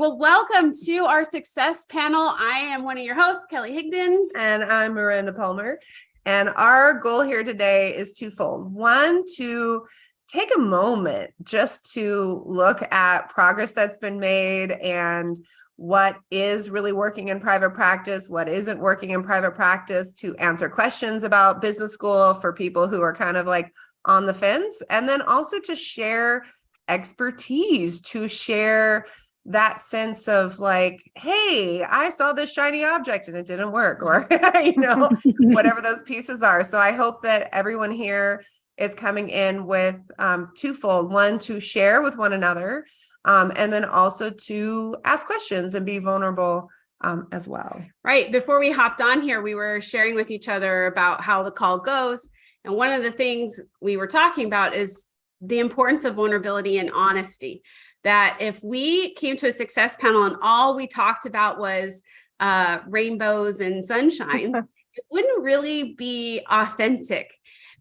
Well, welcome to our success panel. I am one of your hosts, Kelly Higdon. And I'm Miranda Palmer. And our goal here today is twofold. One, to take a moment just to look at progress that's been made and what is really working in private practice, what isn't working in private practice, to answer questions about business school for people who are kind of like on the fence, and then also to share expertise, to share that sense of like, hey, I saw this shiny object and it didn't work, or, whatever those pieces are. So I hope that everyone here is coming in with twofold: one, to share with one another, and then also to ask questions and be vulnerable as well. Right. Before we hopped on here, we were sharing with each other about how the call goes. And one of the things we were talking about is the importance of vulnerability and honesty. That if we came to a success panel and all we talked about was rainbows and sunshine, it wouldn't really be authentic.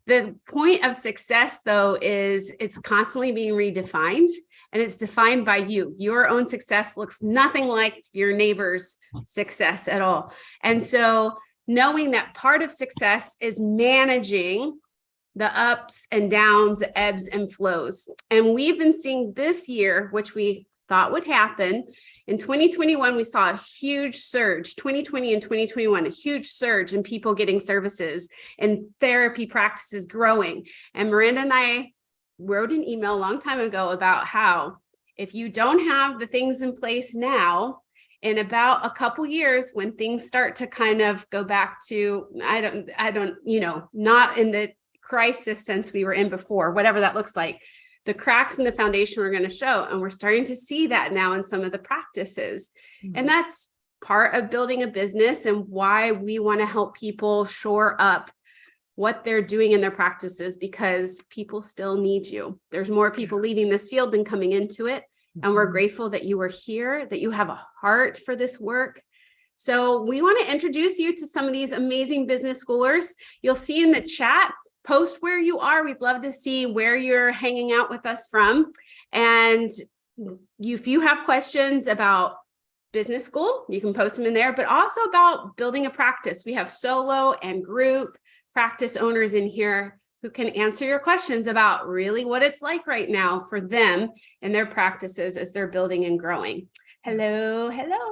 The point of success, though, is it's constantly being redefined, and it's defined by you. Your own success looks nothing like your neighbor's success at all. And so knowing that part of success is managing the ups and downs, the ebbs and flows. And we've been seeing this year, which we thought would happen. In 2021, we saw a huge surge, 2020 and 2021, a huge surge in people getting services and therapy practices growing. And Miranda and I wrote an email a long time ago about how if you don't have the things in place now, in about a couple years, when things start to kind of go back to, I don't, not in the crisis sense we were in before, whatever that looks like, the cracks in the foundation are going to show. And we're starting to see that now in some of the practices. Mm-hmm. And that's part of building a business and why we want to help people shore up what they're doing in their practices, because people still need you. There's more people leaving this field than coming into it. Mm-hmm. And we're grateful that you are here, that you have a heart for this work. So we want to introduce you to some of these amazing business schoolers. You'll see in the chat, post where you are. We'd love to see where you're hanging out with us from. And if you have questions about business school, you can post them in there, but also about building a practice. We have solo and group practice owners in here who can answer your questions about really what it's like right now for them and their practices as they're building and growing. Hello.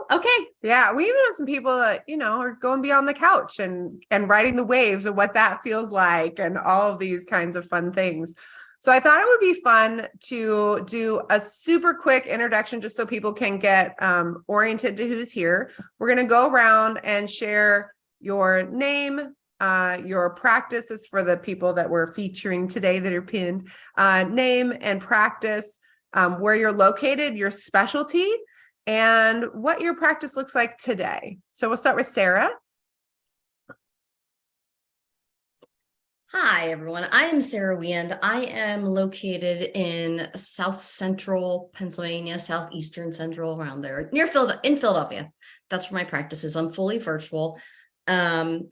Okay. Yeah, we even have some people that, are going beyond the couch and riding the waves of what that feels like and all of these kinds of fun things. So I thought it would be fun to do a super quick introduction just so people can get oriented to who's here. We're going to go around and share your name, your practices for the people that we're featuring today that are pinned, name and practice, where you're located, your specialty, and what your practice looks like today. So we'll start with Sarah. Hi, everyone. I am Sarah Weand. I am located in South Central Pennsylvania, Southeastern Central, around there, in Philadelphia. That's where my practice is. I'm fully virtual. I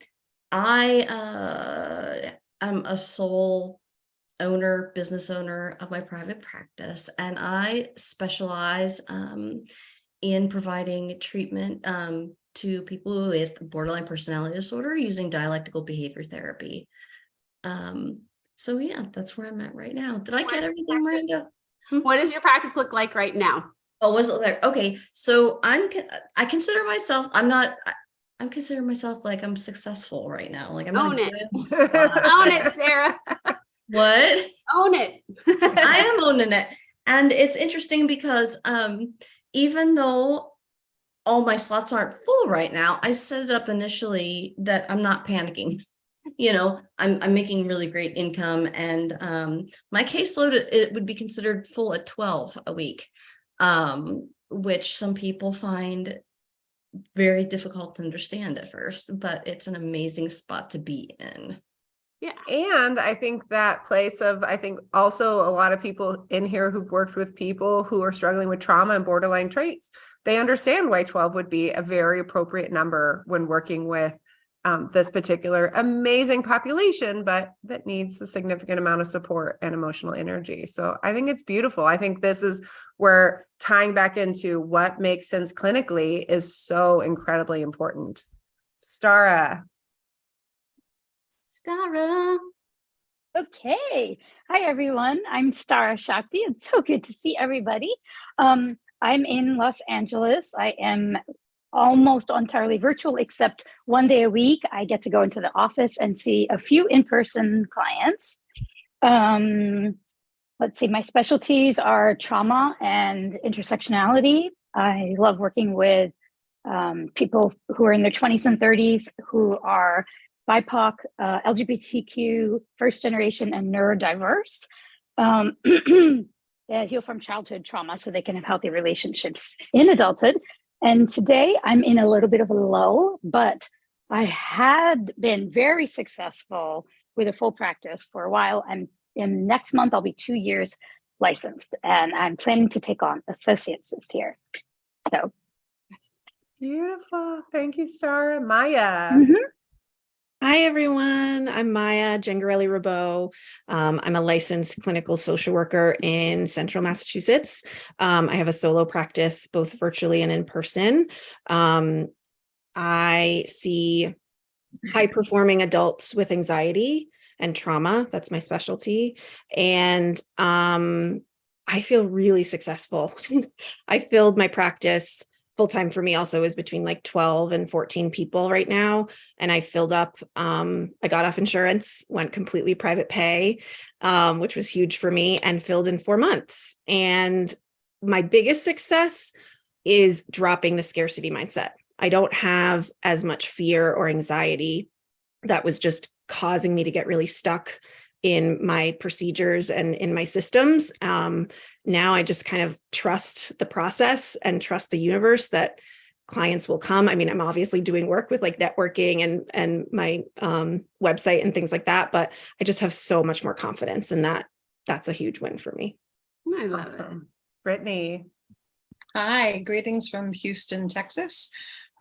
am a sole business owner of my private practice, and I specialize in providing treatment to people with borderline personality disorder using dialectical behavior therapy. So yeah, that's where I'm at right now. Did I get everything, Miranda? What does your practice look like right now? Oh, was it there? Okay, so I consider myself, I'm considering myself like I'm successful right now. Like I'm own it. Own it, Sarah. What? Own it. I am owning it. And it's interesting because even though all my slots aren't full right now, I set it up initially that I'm not panicking. I'm making really great income, and my caseload, it would be considered full at 12 a week, which some people find very difficult to understand at first, but it's an amazing spot to be in. Yeah. And I think that place of, also a lot of people in here who've worked with people who are struggling with trauma and borderline traits, they understand why 12 would be a very appropriate number when working with this particular amazing population, but that needs a significant amount of support and emotional energy. So I think it's beautiful. I think this is where tying back into what makes sense clinically is so incredibly important. Stara. Stara. Okay. Hi, everyone. I'm Stara Shakti. It's so good to see everybody. I'm in Los Angeles. I am almost entirely virtual, except one day a week, I get to go into the office and see a few in-person clients. Let's see, my specialties are trauma and intersectionality. I love working with people who are in their 20s and 30s who are BIPOC, LGBTQ, first generation, and neurodiverse. Heal from childhood trauma so they can have healthy relationships in adulthood. And today I'm in a little bit of a lull, but I had been very successful with a full practice for a while. And in next month, I'll be 2 years licensed, and I'm planning to take on associates this year. So Beautiful. Thank you, Stara. Maya. Hi, everyone. I'm Maya Gengarelli-Rabeau. I'm a licensed clinical social worker in Central Massachusetts. I have a solo practice, both virtually and in person. I see high-performing adults with anxiety and trauma. That's my specialty. And I feel really successful. I filled my practice. Full-time for me also is between like 12 and 14 people right now. And I filled up, I got off insurance, went completely private pay, which was huge for me, and filled in 4 months. And my biggest success is dropping the scarcity mindset. I don't have as much fear or anxiety that was just causing me to get really stuck in my procedures and in my systems. Now I just kind of trust the process and trust the universe that clients will come. I mean, I'm obviously doing work with like networking and my website and things like that, but I just have so much more confidence in that. That's a huge win for me. I love it. Brittany. Hi, greetings from Houston, Texas.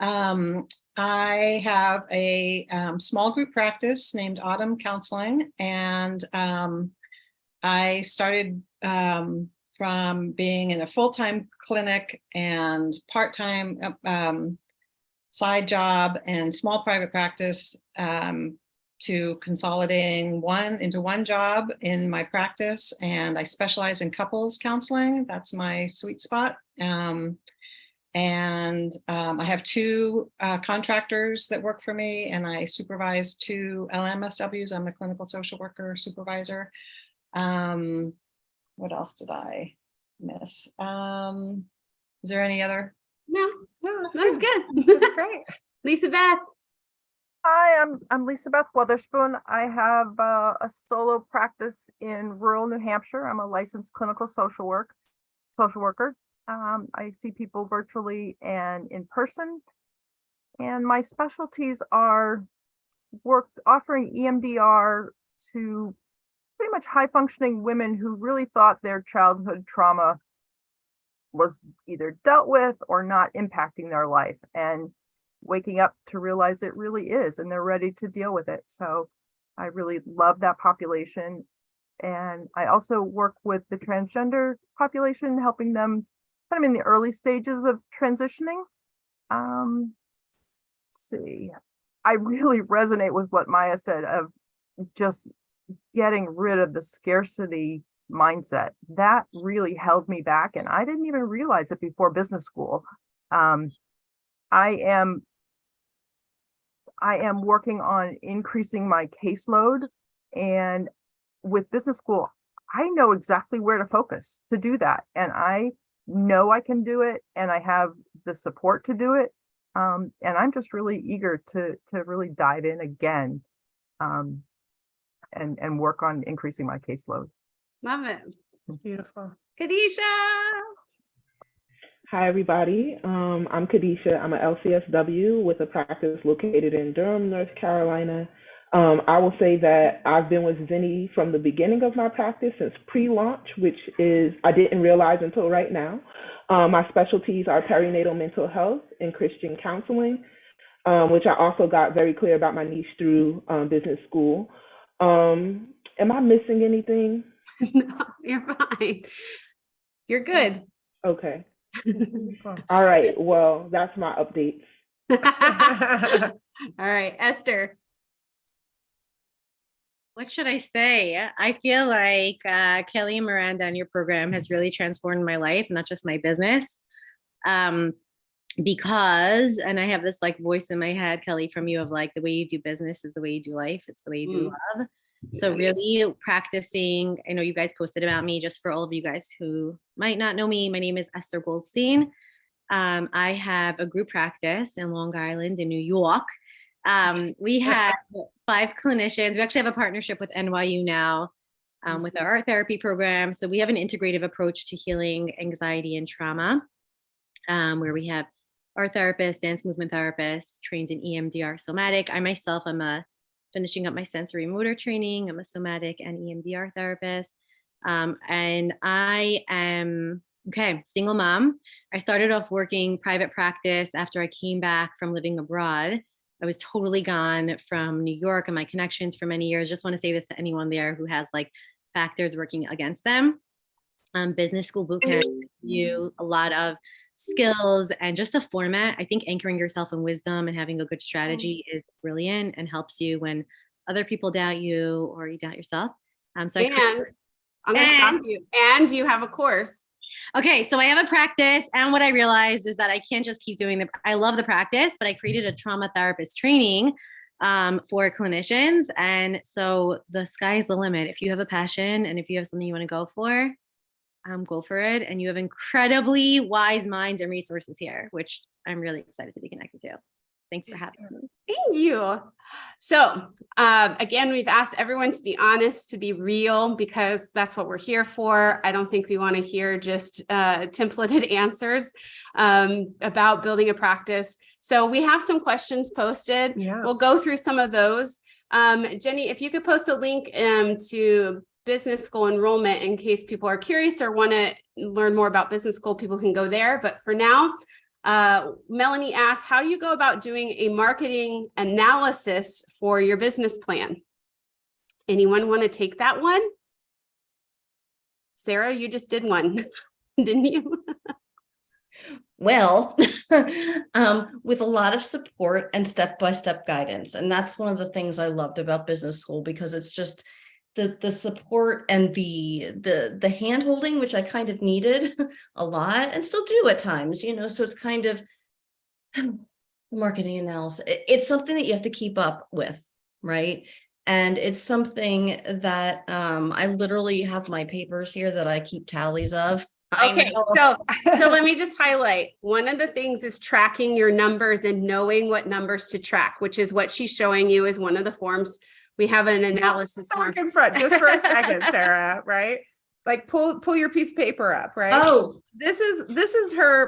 I have a small group practice named Autumn Counseling, and I started from being in a full-time clinic and part-time side job and small private practice to consolidating into one job in my practice. And I specialize in couples counseling. That's my sweet spot. I have 2 contractors that work for me, and I supervise 2 LMSWs. I'm a clinical social worker supervisor. What else did I miss? Is there any other? No, No, that's good. That's great. Lisa Beth. Hi, I'm Lisa Beth Weatherspoon. I have a solo practice in rural New Hampshire. I'm a licensed clinical social worker. I see people virtually and in person. And my specialties are offering EMDR to pretty much high functioning women who really thought their childhood trauma was either dealt with or not impacting their life, and waking up to realize it really is, and they're ready to deal with it. So I really love that population. And I also work with the transgender population, helping them kind of in the early stages of transitioning. Let's see, I really resonate with what Maya said of just getting rid of the scarcity mindset. That really held me back, and I didn't even realize it before business school. I am working on increasing my caseload, and with business school, I know exactly where to focus to do that, and I know I can do it, and I have the support to do it. And I'm just really eager to really dive in again, and work on increasing my caseload. Love it. It's beautiful. Kadisha. Hi, everybody. I'm Kadisha. I'm a LCSW with a practice located in Durham, North Carolina. I will say that I've been with Zinni from the beginning of my practice since pre-launch, which is I didn't realize until right now. My specialties are perinatal mental health and Christian counseling. which I also got very clear about my niche through business school. Am I missing anything? No, you're fine. You're good. Okay. All right. Well, that's my updates. All right, Esther. What should I say? I feel like Kelly and Miranda and your program has really transformed my life, not just my business. Because, and I have this like voice in my head, Kelly, from you of like the way you do business is the way you do life. It's the way you do love. So really practicing, I know you guys posted about me, just for all of you guys who might not know me, my name is Esther Goldstein. I have a group practice in Long Island in New York. We have 5 clinicians. We actually have a partnership with NYU now with our art therapy program. So we have an integrative approach to healing anxiety and trauma, where we have art therapists, dance movement therapists, trained in EMDR somatic. I myself am finishing up my sensory motor training. I'm a somatic and EMDR therapist. And I am, single mom. I started off working private practice after I came back from living abroad. I was totally gone from New York and my connections for many years. Just want to say this to anyone there who has like factors working against them. Business school bootcamp gives you a lot of skills and just a format. I think anchoring yourself in wisdom and having a good strategy is brilliant and helps you when other people doubt you or you doubt yourself. I'm going to stop you. And you have a course. Okay, so I have a practice, and what I realized is that I can't just keep doing I love the practice, but I created a trauma therapist training for clinicians. And so the sky's the limit. If you have a passion and if you have something you want to go for it. And you have incredibly wise minds and resources here, which I'm really excited to be connected to. Thanks for having me. Thank you. So again, we've asked everyone to be honest, to be real, because that's what we're here for. I don't think we want to hear just templated answers about building a practice. So we have some questions posted. Yeah. We'll go through some of those. Jenny, if you could post a link to business school enrollment in case people are curious or want to learn more about business school, people can go there. But for now, Melanie asks, how do you go about doing a marketing analysis for your business plan? Anyone want to take that one? Sarah, you just did one, didn't you? Well, with a lot of support and step-by-step guidance. And that's one of the things I loved about business school, because it's just the support and the hand holding, which I kind of needed a lot and still do at times, so it's kind of marketing analysis. It's something that you have to keep up with, right? And it's something that I literally have my papers here that I keep tallies of. Okay, so let me just highlight, one of the things is tracking your numbers and knowing what numbers to track, which is what she's showing you is one of the forms. We have an analysis form. In front just for a second, Sarah, right? Like pull your piece of paper up, right? Oh, this is her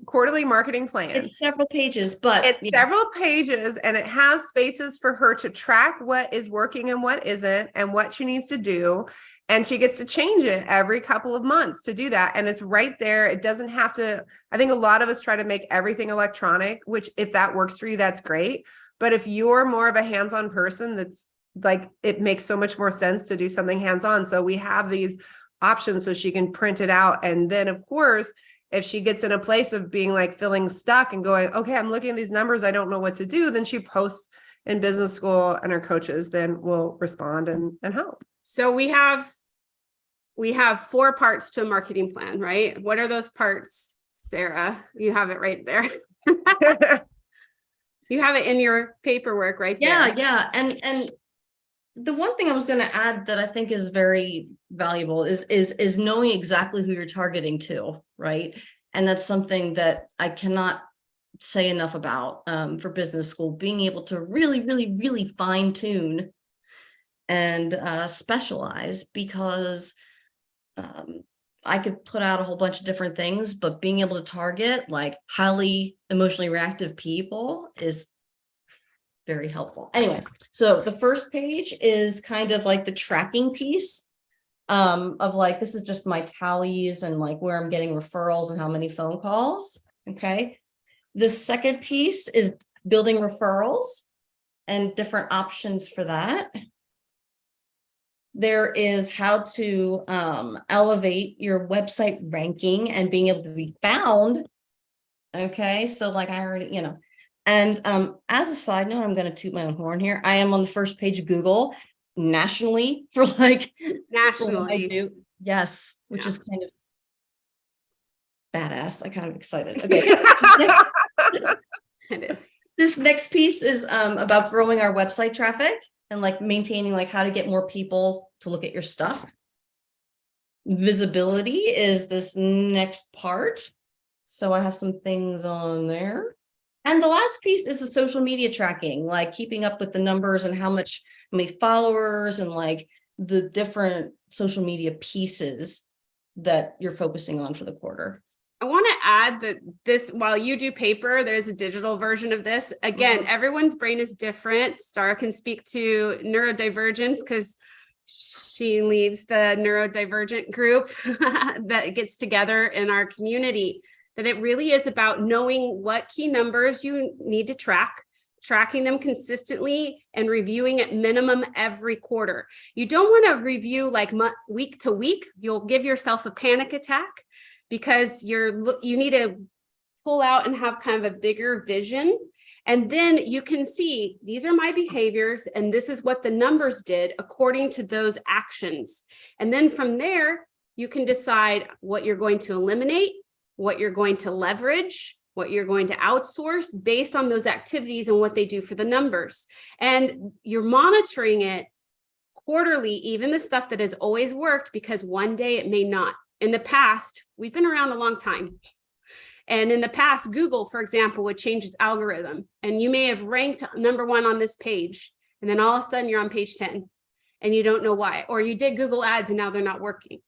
quarterly marketing plan. It's several pages, but it's several pages, and it has spaces for her to track what is working and what isn't, and what she needs to do. And she gets to change it every couple of months to do that. And it's right there. It doesn't have to, I think a lot of us try to make everything electronic, which if that works for you, that's great. But if you're more of a hands-on person, that's like, it makes so much more sense to do something hands-on. So we have these options so she can print it out. And then of course, if she gets in a place of being like feeling stuck and going, okay, I'm looking at these numbers, I don't know what to do, then she posts in business school and her coaches then will respond and help. So we have 4 parts to a marketing plan, right? What are those parts, Sarah? You have it right there. You have it in your paperwork right there. Yeah. And the one thing I was going to add that I think is very valuable is knowing exactly who you're targeting to, right? And that's something that I cannot say enough about for business school, being able to really, really, really fine tune and specialize, because I could put out a whole bunch of different things, but being able to target like highly emotionally reactive people is very helpful. Anyway, so the first page is kind of like the tracking piece of like, this is just my tallies and like where I'm getting referrals and how many phone calls. Okay. The second piece is building referrals and different options for that. There is how to elevate your website ranking and being able to be found. Okay, so like I already, and as a side note, I'm going to toot my own horn here. I am on the first page of Google nationally for like for what I Nationally. do. Yes, which Yeah. is kind of badass. I'm kind of excited. Okay. Next, It is. this next piece is about growing our website traffic and like maintaining like how to get more people to look at your stuff. Visibility is this next part. So I have some things on there. And the last piece is the social media tracking, like keeping up with the numbers and how many followers and like the different social media pieces that you're focusing on for the quarter. I want to add that this, while you do paper, there's a digital version of this. Again, everyone's brain is different. Star can speak to neurodivergence because she leads the neurodivergent group that gets together in our community. That it really is about knowing what key numbers you need to track, tracking them consistently and reviewing at minimum every quarter. You don't want to review like week to week. You'll give yourself a panic attack because you need to pull out and have kind of a bigger vision. And then you can see, these are my behaviors, and this is what the numbers did according to those actions. And then from there, you can decide what you're going to eliminate, what you're going to leverage, what you're going to outsource based on those activities and what they do for the numbers. And you're monitoring it quarterly, even the stuff that has always worked, because one day it may not. In the past, we've been around a long time. And in the past, Google, for example, would change its algorithm. And you may have ranked number 1 on this page, and then all of a sudden you're on page 10 and you don't know why. Or you did Google ads and now they're not working.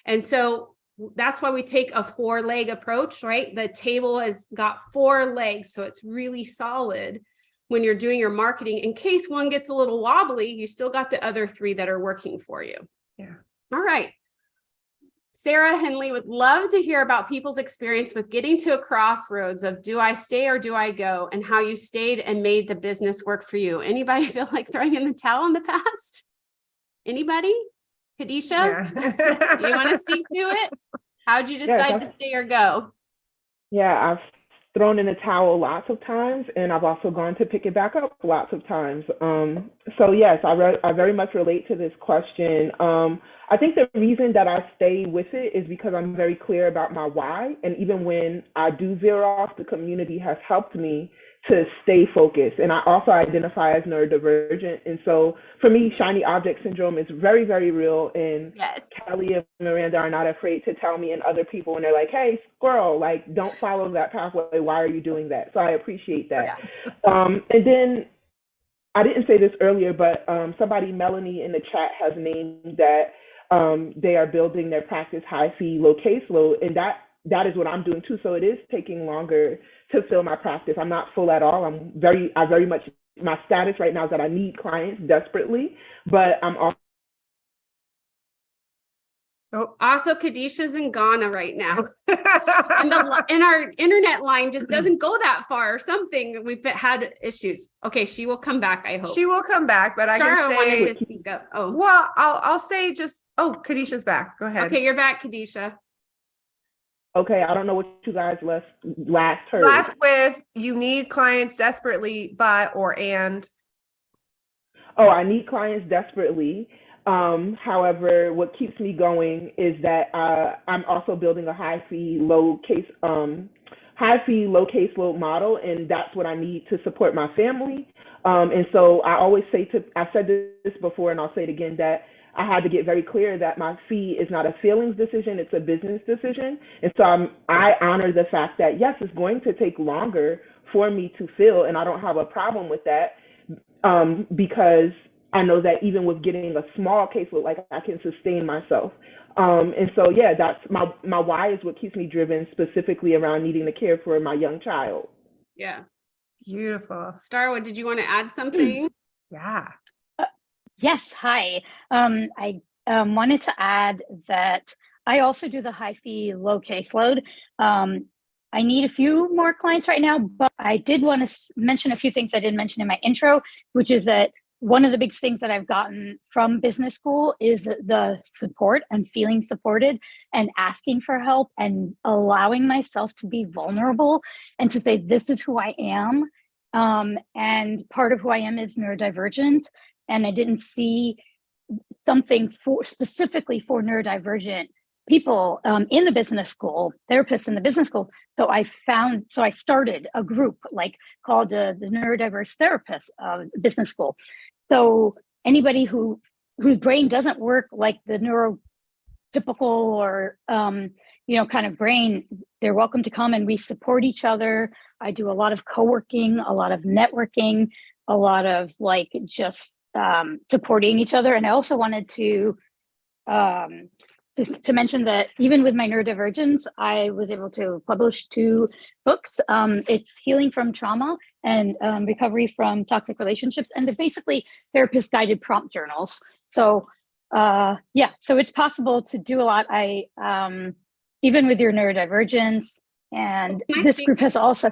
And so that's why we take a 4-leg approach, right? The table has got 4 legs, so it's really solid when you're doing your marketing. In case one gets a little wobbly, you still got the other 3 that are working for you. Yeah. All right. Sarah Henley would love to hear about people's experience with getting to a crossroads of do I stay or do I go, and how you stayed and made the business work for you. Anybody feel like throwing in the towel in the past? Anybody? Kadisha, Yeah. you want to speak to it? How'd you decide to stay or go? Yeah, I've thrown in the towel lots of times, and I've also gone to pick it back up lots of times. So yes, I very much relate to this question. I think the reason that I stay with it is because I'm very clear about my why. And even when I do veer off, the community has helped me to stay focused. And I also identify as neurodivergent. And so for me, shiny object syndrome is very, very real. And Yes. Kelly and Miranda are not afraid to tell me and other people when they're like, hey, squirrel, like, don't follow that pathway. Why are you doing that? So I appreciate that. Yeah. And then I didn't say this earlier, but somebody, Melanie, in the chat has named that they are building their practice high fee, low caseload. And that is what I'm doing too. So it is taking longer to fill my practice. I'm not full at all. I very much, my status right now is that I need clients desperately, but I'm also. Oh, also Kadisha's in Ghana right now. and our internet line just doesn't go that far or something. We've had issues. Okay, she will come back, I hope. She will come back, but Star, I can say, wanted to speak up. Oh, well, I'll say just, Kadisha's back. Go ahead. Okay, you're back, Kadisha. Okay, I don't know what you guys last heard. Left with you need clients desperately, and. Oh, I need clients desperately. However, what keeps me going is that I'm also building a high fee, low caseload model, and that's what I need to support my family. And so I always say I've said this before, and I'll say it again, that I had to get very clear that my fee is not a feelings decision, it's a business decision. And so I honor the fact that, yes, it's going to take longer for me to fill, and I don't have a problem with that because I know that even with getting a small caseload, like I can sustain myself. And so, yeah, that's my why is what keeps me driven specifically around needing to care for my young child. Yeah. Beautiful. Starwood, did you want to add something? Yeah. Yes, hi. I wanted to add that I also do the high fee, low caseload. I need a few more clients right now, but I did want to mention a few things I didn't mention in my intro, which is that one of the big things that I've gotten from business school is the support and feeling supported and asking for help and allowing myself to be vulnerable and to say, this is who I am. And part of who I am is neurodivergent. And I didn't see something specifically for neurodivergent people in the business school, therapists in the business school. So I started a group called the Neurodiverse Therapists Business School. So anybody whose brain doesn't work like the neurotypical or kind of brain, they're welcome to come, and we support each other. I do a lot of co-working, a lot of networking, a lot of just supporting each other. And I also wanted to mention that even with my neurodivergence, I was able to publish 2 books. It's Healing from Trauma and Recovery from Toxic Relationships. And they're basically therapist guided prompt journals. So so it's possible to do a lot. I even with your neurodivergence, and this group has also,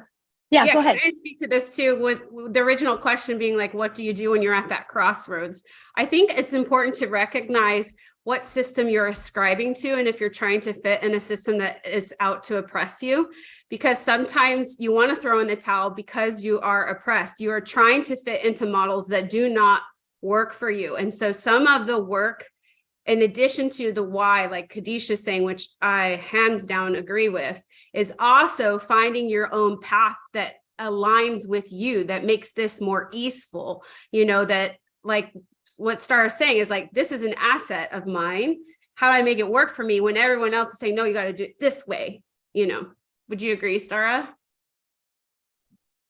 go ahead. Can I speak to this too, with the original question being what do you do when you're at that crossroads? I think it's important to recognize what system you're ascribing to, and if you're trying to fit in a system that is out to oppress you, because sometimes you want to throw in the towel because you are oppressed. You are trying to fit into models that do not work for you. And so some of the work, in addition to the why, like Kadisha is saying, which I hands down agree with, is also finding your own path that aligns with you, that makes this more easeful, that what Star is saying is this is an asset of mine. How do I make it work for me when everyone else is saying, no, you got to do it this way? Would you agree, Stara?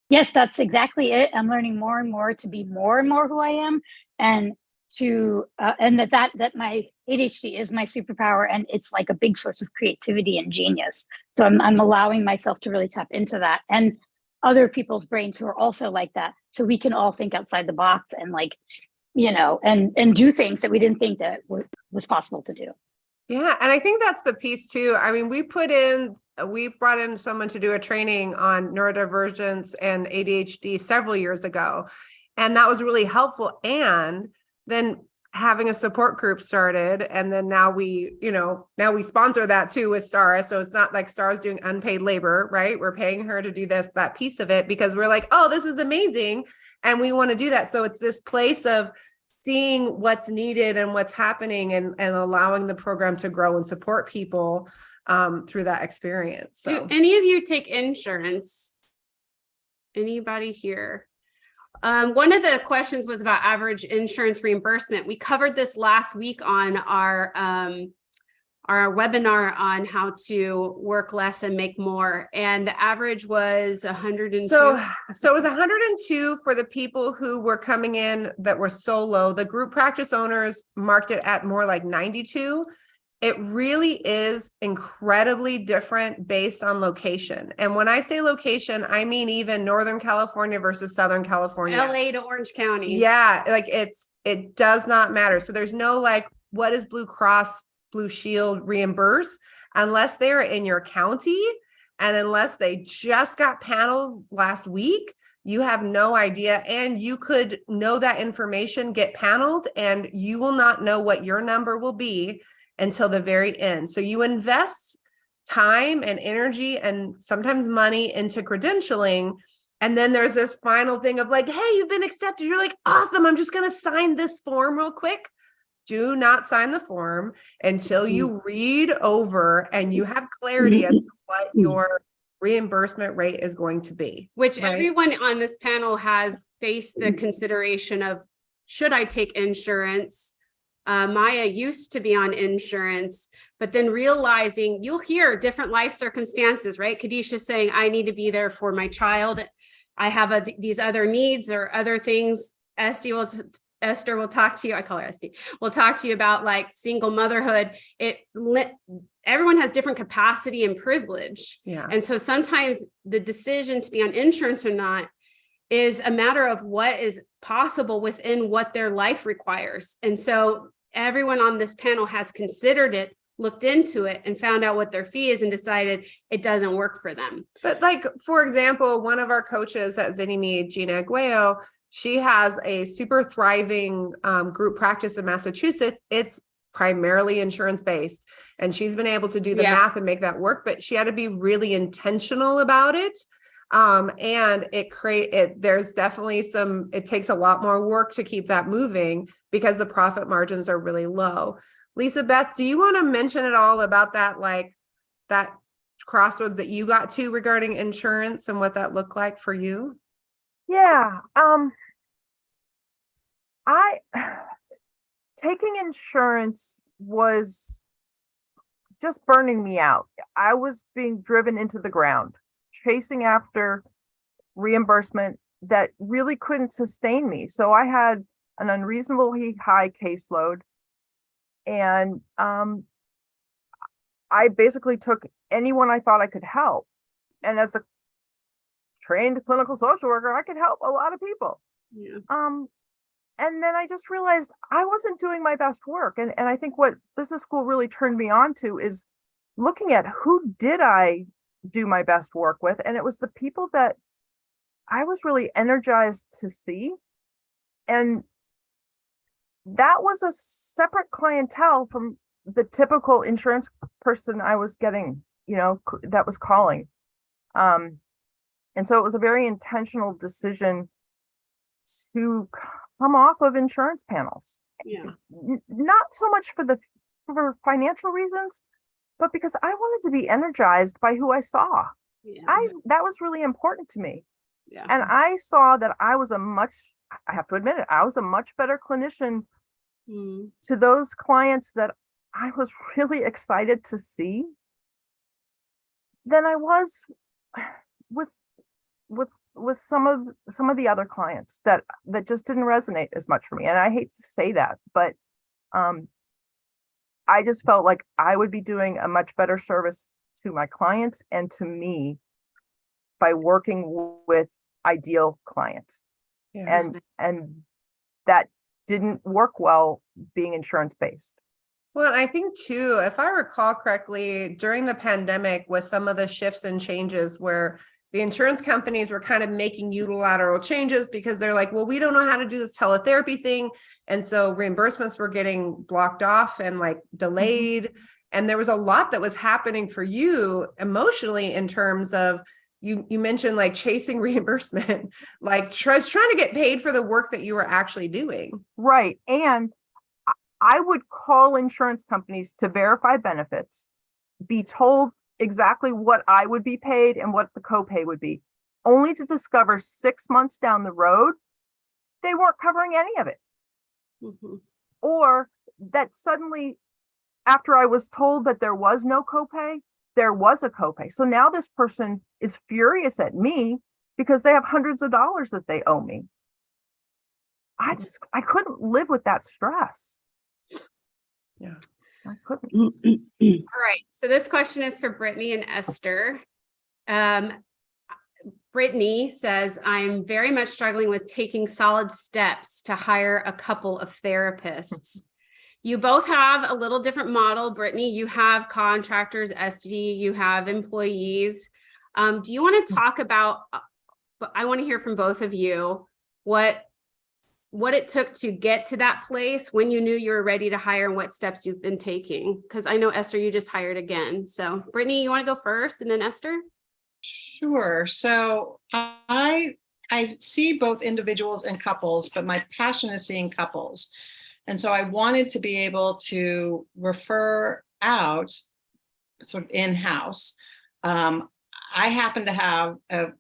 Yes, that's exactly it. I'm learning more and more to be more and more who I am, and to and that my ADHD is my superpower, and it's a big source of creativity and genius. So I'm allowing myself to really tap into that, and other people's brains who are also like that, so we can all think outside the box and and do things that we didn't think that was possible to do. Yeah. And I think that's the piece too. I mean, we brought in someone to do a training on neurodivergence and ADHD several years ago. And that was really helpful. And then having a support group started. And then now we sponsor that too with Stara. So it's not like Stara's doing unpaid labor, right? We're paying her to do that piece of it because we're oh, this is amazing. And we want to do that. So it's this place of seeing what's needed and what's happening and allowing the program to grow and support people through that experience. So. Do any of you take insurance? Anybody here? One of the questions was about average insurance reimbursement. We covered this last week on our webinar on how to work less and make more. And the average was 102. So it was 102 for the people who were coming in that were solo. The group practice owners marked it at more like 92. It really is incredibly different based on location. And when I say location, I mean even Northern California versus Southern California. LA to Orange County. Yeah, it does not matter. So there's no what is Blue Cross Blue Shield reimburse unless they're in your county, and unless they just got paneled last week, you have no idea. And you could know that information, get paneled, and you will not know what your number will be until the very end. So you invest time and energy and sometimes money into credentialing. And then there's this final thing of hey, you've been accepted. You're awesome. I'm just going to sign this form real quick. Do not sign the form until you read over and you have clarity as to what your reimbursement rate is going to be. Which everyone on this panel has faced the consideration of, should I take insurance? Maya used to be on insurance, but then realizing you'll hear different life circumstances, right? Kadisha saying, I need to be there for my child. I have these other needs or other things. Esther will talk to you. I call her Esty. We'll talk to you about single motherhood. Everyone has different capacity and privilege. Yeah. And so sometimes the decision to be on insurance or not is a matter of what is possible within what their life requires. And so everyone on this panel has considered it looked into it and found out what their fee is and decided it doesn't work for them. But like, for example, one of our coaches at Zinni, Gina Aguayo, she has a super thriving group practice in Massachusetts. It's primarily insurance based, and she's been able to do the math and make that work, but she had to be really intentional about it. And there's definitely it takes a lot more work to keep that moving because the profit margins are really low. Lisa Beth, do you want to mention at all about that, like that crossroads that you got to regarding insurance and what that looked like for you? Yeah. Taking insurance was just burning me out. I was being driven into the ground, chasing after reimbursement that really couldn't sustain me. So I had an unreasonably high caseload, and I basically took anyone I thought I could help. And as a trained clinical social worker, I could help a lot of people. Yeah. And then I just realized I wasn't doing my best work. And I think what business school really turned me on to is looking at who did I do my best work with. And it was the people that I was really energized to see. And that was a separate clientele from the typical insurance person I was getting, that was calling. And so it was a very intentional decision to come off of insurance panels. Yeah. Not so much for financial reasons, but because I wanted to be energized by who I saw. Yeah. That was really important to me. Yeah. And I saw that I have to admit it, I was a much better clinician to those clients that I was really excited to see than I was with some of the other clients that just didn't resonate as much for me. And I hate to say that, but I just felt like I would be doing a much better service to my clients and to me by working with ideal clients. Yeah. And that didn't work well being insurance based. Well, I think too, if I recall correctly, during the pandemic with some of the shifts and changes where the insurance companies were kind of making unilateral changes because they're like, well, we don't know how to do this teletherapy thing. And so reimbursements were getting blocked off and like delayed. And there was a lot that was happening for you emotionally in terms of, you mentioned like chasing reimbursement, like trying to get paid for the work that you were actually doing. Right. And I would call insurance companies to verify benefits, be told exactly what I would be paid and what the copay would be, only to discover 6 months down the road, they weren't covering any of it. Or that suddenly, after I was told that there was no copay, there was a copay. So now this person is furious at me because they have hundreds of dollars that they owe me. I couldn't live with that stress. Yeah. I couldn't. All right. So this question is for Brittany and Esther. Brittany says, I'm very much struggling with taking solid steps to hire a couple of therapists. You both have a little different model. Brittany, you have contractors, SD, you have employees. Do you want to talk about, I want to hear from both of you, what it took to get to that place, when you knew you were ready to hire, and what steps you've been taking? Because I know, Esther, you just hired again. So Brittany, you want to go first and then Esther? Sure. So I see both individuals and couples, but my passion is seeing couples. And so I wanted to be able to refer out sort of in-house. I happen to have a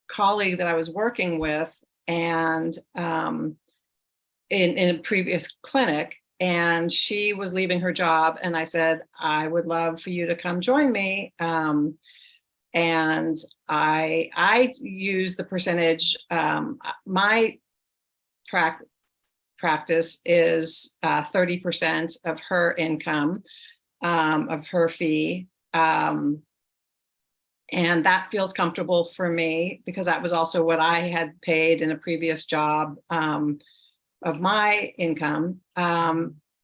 colleague that I was working with and in a previous clinic, and she was leaving her job. And I said, I would love for you to come join me. And I use the percentage, my practice is 30% of her income, of her fee. And that feels comfortable for me because that was also what I had paid in a previous job of my income.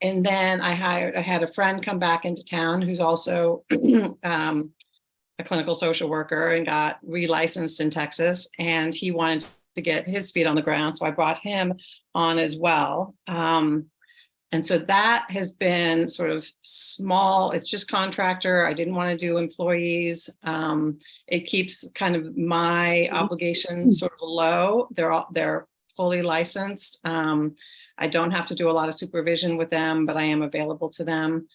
And then I had a friend come back into town who's also a clinical social worker and got relicensed in Texas, and he wanted to get his feet on the ground. So I brought him on as well. And so that has been sort of small. It's just contractor. I didn't want to do employees. It keeps kind of my obligation sort of low. They're fully licensed. I don't have to do a lot of supervision with them, but I am available to them.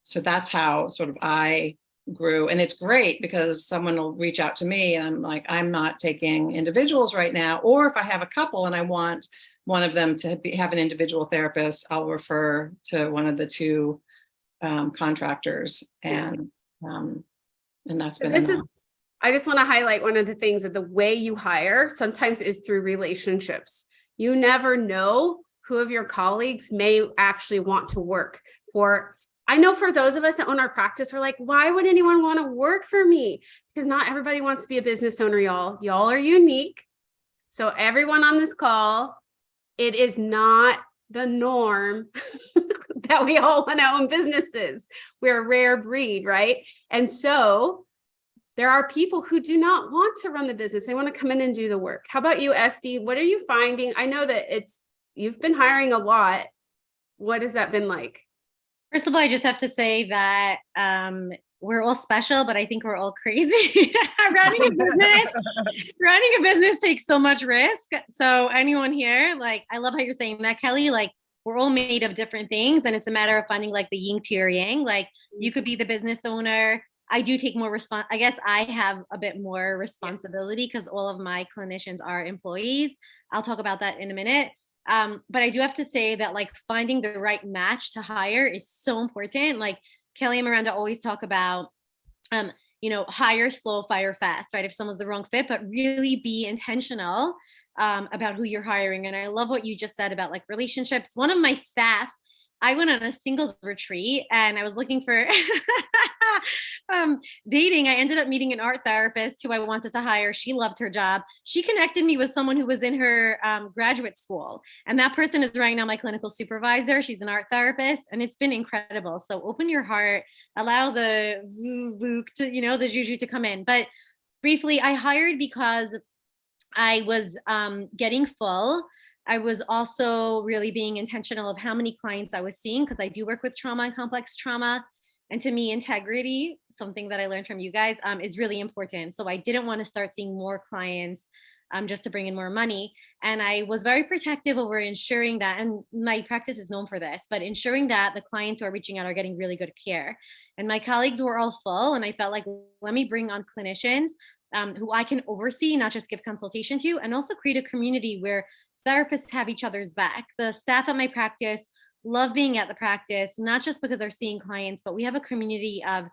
So that's how sort of I grew. And it's great because someone will reach out to me and I'm like, I'm not taking individuals right now. Or if I have a couple and I want one of them to have an individual therapist, I'll refer to one of the two contractors. And that's been I just want to highlight one of the things that the way you hire sometimes is through relationships. You never know who of your colleagues may actually want to work for. I know for those of us that own our practice, we're like, why would anyone want to work for me? Because not everybody wants to be a business owner, y'all. Y'all are unique. So everyone on this call, it is not the norm that we all want to own businesses. We're a rare breed, right? And so there are people who do not want to run the business. They want to come in and do the work. How about you, Esty? What are you finding? I know that you've been hiring a lot. What has that been like? First of all, I just have to say that we're all special, but I think we're all crazy. running a business takes so much risk. So anyone here, like, I love how you're saying that, Kelly, like, we're all made of different things. And it's a matter of finding like the yin to your yang. Like, you could be the business owner. I do take more I guess I have a bit more responsibility because all of my clinicians are employees. I'll talk about that in a minute. But I do have to say that like finding the right match to hire is so important. Like Kelly and Miranda always talk about, hire slow, fire fast, right? If someone's the wrong fit, but really be intentional about who you're hiring. And I love what you just said about like relationships. One of my staff, I went on a singles retreat and I was looking for dating. I ended up meeting an art therapist who I wanted to hire. She loved her job. She connected me with someone who was in her graduate school. And that person is right now my clinical supervisor. She's an art therapist and it's been incredible. So open your heart, allow the the juju to come in. But briefly, I hired because I was getting full. I was also really being intentional of how many clients I was seeing because I do work with trauma and complex trauma. And to me, integrity, something that I learned from you guys, is really important. So I didn't want to start seeing more clients just to bring in more money. And I was very protective over ensuring that, and my practice is known for this, but ensuring that the clients who are reaching out are getting really good care. And my colleagues were all full. And I felt like, let me bring on clinicians who I can oversee, not just give consultation to, and also create a community where therapists have each other's back. The staff at my practice love being at the practice, not just because they're seeing clients, but we have a community of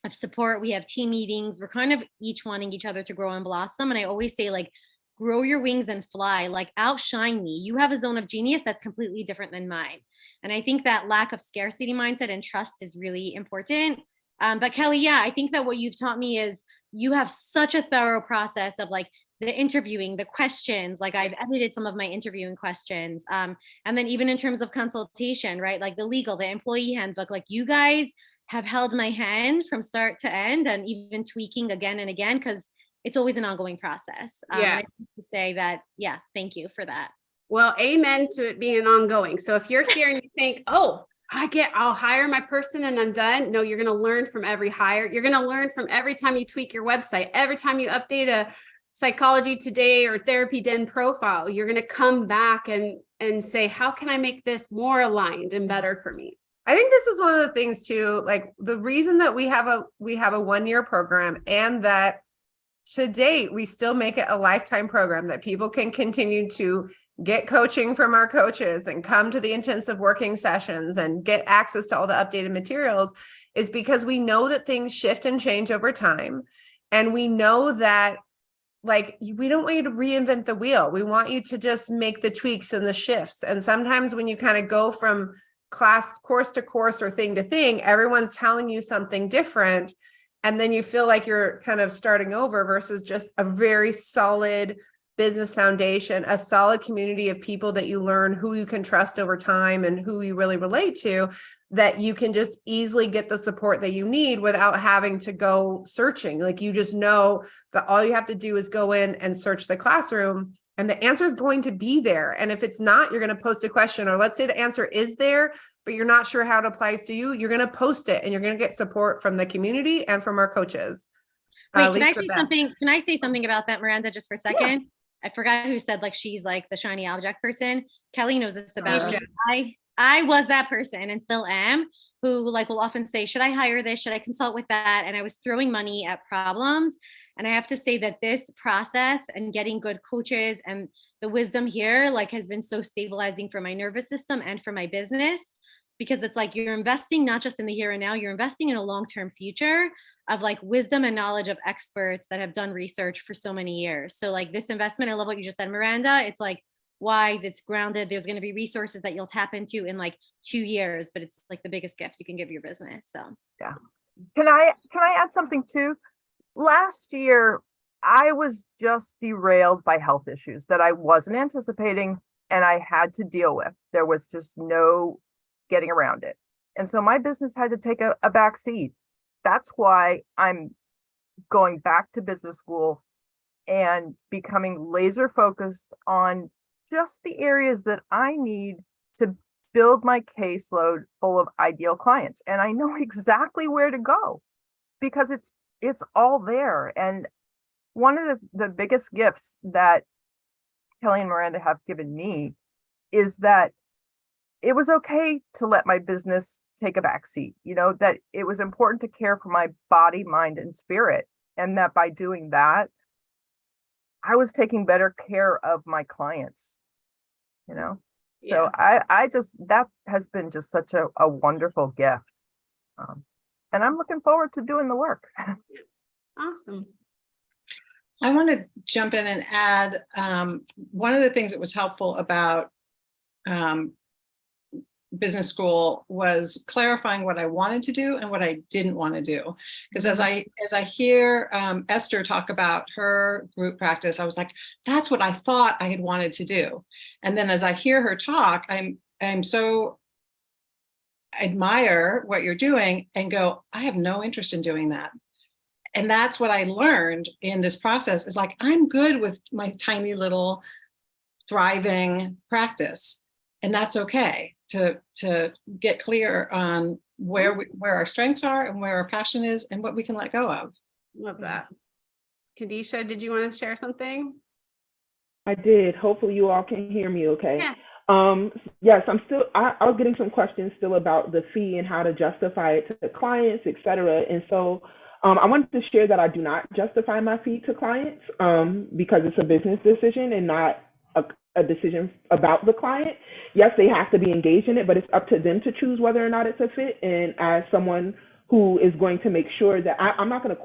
support. We have team meetings. We're kind of each wanting each other to grow and blossom. And I always say, like, grow your wings and fly, like outshine me. You have a zone of genius that's completely different than mine. And I think that lack of scarcity mindset and trust is really important. But Kelly, yeah, I think that what you've taught me is you have such a thorough process of like the interviewing, the questions. Like I've edited some of my interviewing questions. And then even in terms of consultation, right? Like the legal, the employee handbook, like you guys have held my hand from start to end and even tweaking again and again, because it's always an ongoing process. I have to say that, yeah, thank you for that. Well, amen to it being ongoing. So if you're here and you think, oh, I'll hire my person and I'm done. No, you're going to learn from every hire. You're going to learn from every time you tweak your website, every time you update a Psychology Today or Therapy Den profile. You're going to come back and say, how can I make this more aligned and better for me? I think this is one of the things too, like the reason that we have a 1-year program and that to date, we still make it a lifetime program that people can continue to get coaching from our coaches and come to the intensive working sessions and get access to all the updated materials is because we know that things shift and change over time. And we know that like, we don't want you to reinvent the wheel. We want you to just make the tweaks and the shifts. And sometimes when you kind of go from course to course or thing to thing, everyone's telling you something different. And then you feel like you're kind of starting over versus just a very solid business foundation, a solid community of people that you learn who you can trust over time and who you really relate to, that you can just easily get the support that you need without having to go searching. Like, you just know that all you have to do is go in and search the classroom and the answer is going to be there. And if it's not, you're going to post a question, or let's say the answer is there, but you're not sure how it applies to you, you're going to post it and you're going to get support from the community and from our coaches. Wait, can I Lisa say Beth. something? Can I say something about that, Miranda, just for a second? I forgot who said like she's like the shiny object person. Kelly knows this about me. I was that person and still am, who like will often say, should I hire this? Should I consult with that? And I was throwing money at problems. And I have to say that this process and getting good coaches and the wisdom here like has been so stabilizing for my nervous system and for my business, because it's like you're investing not just in the here and now, you're investing in a long-term future of like wisdom and knowledge of experts that have done research for so many years. So like this investment, I love what you just said, Miranda. It's like wise, it's grounded. There's going to be resources that you'll tap into in like 2 years, but it's like the biggest gift you can give your business. So Yeah. Can I add something too? Last year, I was just derailed by health issues that I wasn't anticipating and I had to deal with. There was just no getting around it. And so my business had to take a back seat. That's why I'm going back to business school and becoming laser focused on just the areas that I need to build my caseload full of ideal clients. And I know exactly where to go because it's all there. And one of the biggest gifts that Kelly and Miranda have given me is that it was okay to let my business take a back seat, that it was important to care for my body, mind, and spirit. And that by doing that, I was taking better care of my clients, So I just, that has been just such a wonderful gift. And I'm looking forward to doing the work. Awesome. I want to jump in and add one of the things that was helpful about business school was clarifying what I wanted to do and what I didn't want to do. Because as I hear Esther talk about her group practice, I was like, that's what I thought I had wanted to do. And then as I hear her talk, I'm so admire what you're doing and go, I have no interest in doing that. And that's what I learned in this process is like, I'm good with my tiny little thriving practice. And that's okay to get clear on where our strengths are and where our passion is and what we can let go of. Love that. Kadisha, did you want to share something? I did. Hopefully you all can hear me okay. Yeah. Yes, I was getting some questions still about the fee and how to justify it to the clients, et cetera. And so I wanted to share that I do not justify my fee to clients because it's a business decision and not a decision about the client. Yes, they have to be engaged in it, but it's up to them to choose whether or not it's a fit. And as someone who is going to make sure that I'm not going to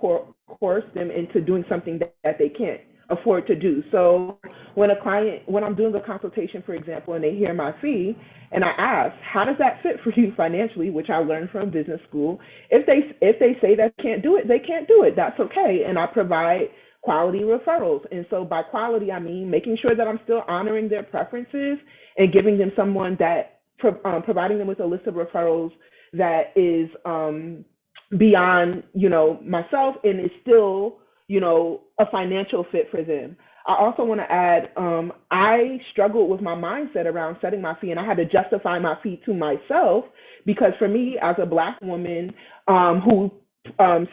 coerce them into doing something that they can't afford to do. So when I'm doing a consultation, for example, and they hear my fee and I ask, how does that fit for you financially, which I learned from business school? If they say they can't do it, they can't do it. That's okay. And I provide quality referrals. And so by quality, I mean making sure that I'm still honoring their preferences and giving them someone that providing them with a list of referrals that is beyond, myself and is still, a financial fit for them. I also want to add, I struggled with my mindset around setting my fee, and I had to justify my fee to myself because for me, as a Black woman who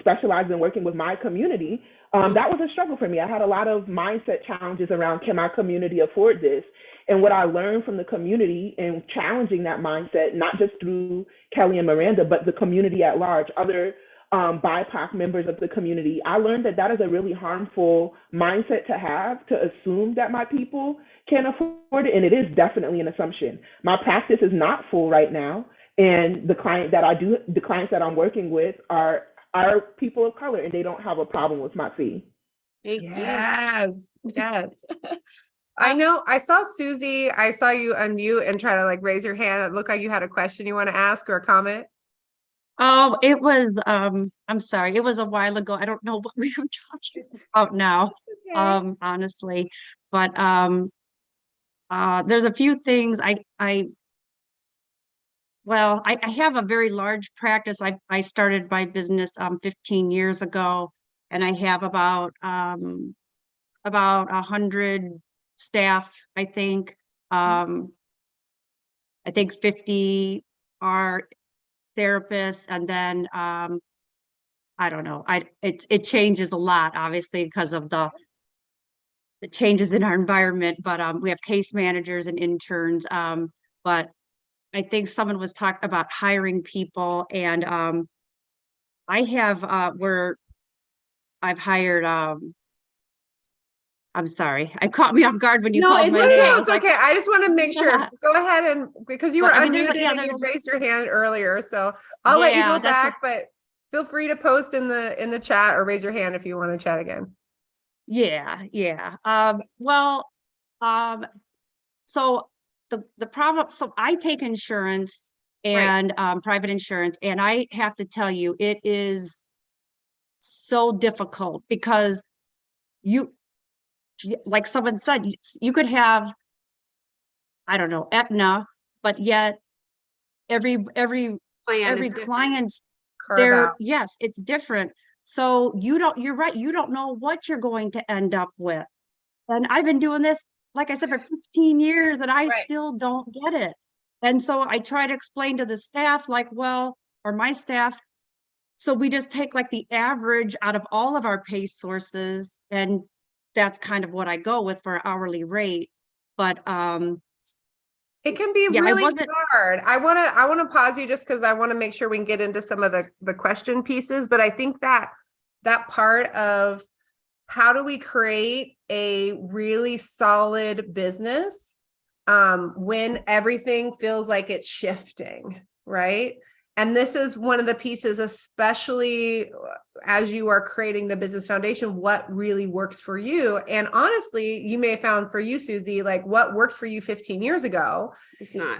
specialized in working with my community, that was a struggle for me. I had a lot of mindset challenges around, can my community afford this? And what I learned from the community and challenging that mindset, not just through Kelly and Miranda, but the community at large, other BIPOC members of the community, I learned that is a really harmful mindset to have, to assume that my people can afford it. And it is definitely an assumption. My practice is not full right now. And the clients that I'm working with are people of color, and they don't have a problem with my fee. Yes. I know. I saw Susie. I saw you unmute and try to raise your hand. It looked like you had a question you want to ask or a comment. Oh, it was, I'm sorry, it was a while ago. I don't know what we were talking about now, Okay. honestly. but there's a few things I have a very large practice. I started my business 15 years ago, and I have about 100 staff, I think. I think 50 are therapists, and then I don't know. It changes a lot, obviously, because of the changes in our environment. But we have case managers and interns. But I think someone was talking about hiring people, and I have I've hired I'm sorry, I caught me off guard when you No, called it's my No, name. no, I no, was it's like, okay. I just want to make sure. Go ahead, and because you were But, I mean, there's unmuted yeah, and there's you a- raised your hand earlier, so I'll let you Yeah, go that's back. But feel free to post in the chat or raise your hand if you want to chat again. yeah. So the problem, so I take insurance and private insurance, and I have to tell you, it is so difficult because like someone said, you could have, I don't know, Aetna, but yet every Plan is different. client's Carve out. yes, it's different. So you're right, you don't know what you're going to end up with. And I've been doing this, like I said, for 15 years, and I still don't get it. And so I try to explain to the staff, like, well, or my staff, so we just take like the average out of all of our pay sources, and that's kind of what I go with for hourly rate. But It can be yeah, really hard. I want to pause you just because I want to make sure we can get into some of the question pieces. But I think that part of how do we create a really solid business when everything feels like it's shifting, right? And this is one of the pieces, especially as you are creating the business foundation, what really works for you. And honestly, you may have found for you, Susie, like what worked for you 15 years ago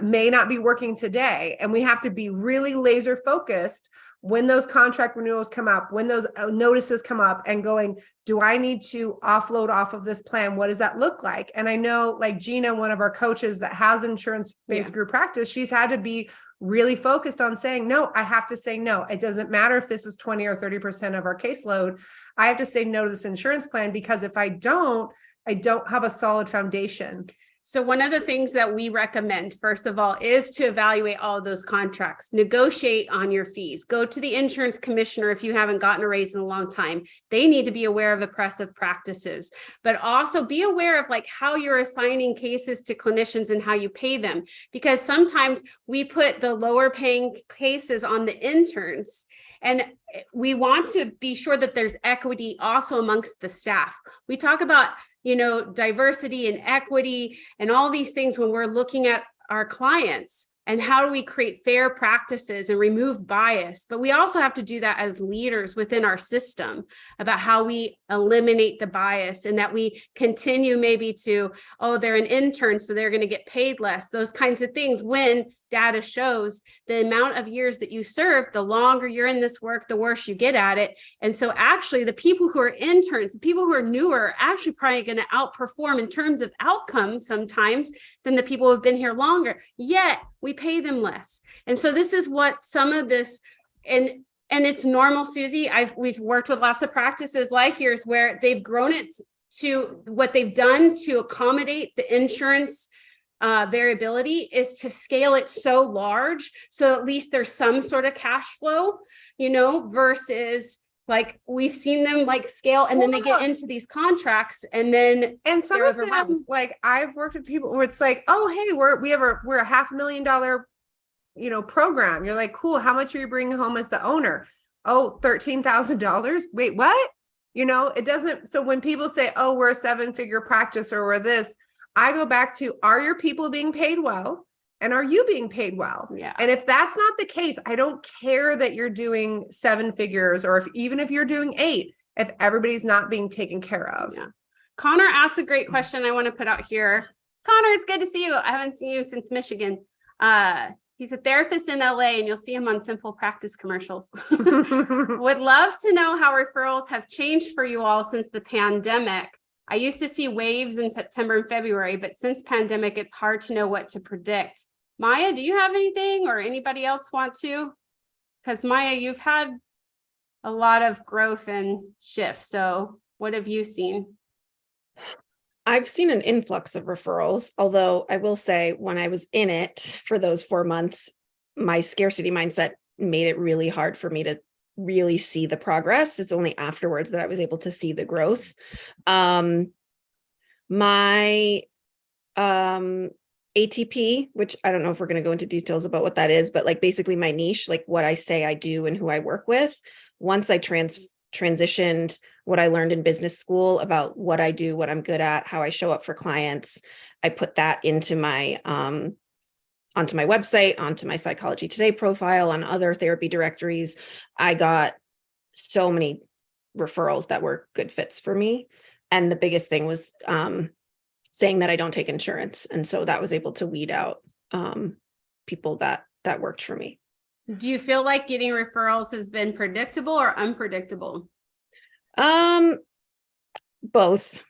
may not be working today. And we have to be really laser focused when those contract renewals come up, when those notices come up, and going, do I need to offload off of this plan? What does that look like? And I know, like Gina, one of our coaches that has insurance-based group practice, she's had to be really focused on saying, no, I have to say no. It doesn't matter if this is 20 or 30% of our caseload. I have to say no to this insurance plan, because if I don't have a solid foundation. So one of the things that we recommend, first of all, is to evaluate all of those contracts, negotiate on your fees, go to the insurance commissioner if you haven't gotten a raise in a long time. They need to be aware of oppressive practices, but also be aware of like how you're assigning cases to clinicians and how you pay them. Because sometimes we put the lower paying cases on the interns, and we want to be sure that there's equity also amongst the staff. We talk about, diversity and equity and all these things when we're looking at our clients and how do we create fair practices and remove bias. But we also have to do that as leaders within our system about how we eliminate the bias, and that we continue maybe to, they're an intern, so they're going to get paid less, those kinds of things, when data shows the amount of years that you serve, the longer you're in this work, the worse you get at it. And so actually the people who are interns, the people who are newer, are actually probably going to outperform in terms of outcomes sometimes than the people who have been here longer, yet we pay them less. And so this is what some of this, and it's normal, Susie. We've worked with lots of practices like yours where they've grown it to what they've done to accommodate the insurance variability is to scale it so large, so at least there's some sort of cash flow, versus like we've seen them like scale and then they get into these contracts and some of them, like I've worked with people where it's like, oh, hey, we're a $500,000 program. You're like, cool, how much are you bringing home as the owner? Oh, $13,000. Wait, what? It doesn't. So when people say, oh, we're a 7-figure practice or we're this, I go back to, are your people being paid well? And are you being paid well? Yeah. And if that's not the case, I don't care that you're doing 7 figures, or even if you're doing 8, if everybody's not being taken care of. Yeah. Connor asked a great question I want to put out here. Connor, it's good to see you. I haven't seen you since Michigan. He's a therapist in LA, and you'll see him on Simple Practice commercials. Would love to know how referrals have changed for you all since the pandemic. I used to see waves in September and February, but since pandemic, it's hard to know what to predict. Maya, do you have anything or anybody else want to? Because Maya, you've had a lot of growth and shifts. So what have you seen? I've seen an influx of referrals, although I will say when I was in it for those 4 months, my scarcity mindset made it really hard for me to really see the progress. It's only afterwards that I was able to see the growth. My ATP, which I don't know if we're going to go into details about what that is, but like basically my niche, like what I say I do and who I work with. Once I transitioned what I learned in business school about what I do, what I'm good at, how I show up for clients, I put that into my onto my website, onto my Psychology Today profile, on other therapy directories. I got so many referrals that were good fits for me. And the biggest thing was saying that I don't take insurance. And so that was able to weed out people that worked for me. Do you feel like getting referrals has been predictable or unpredictable? Both.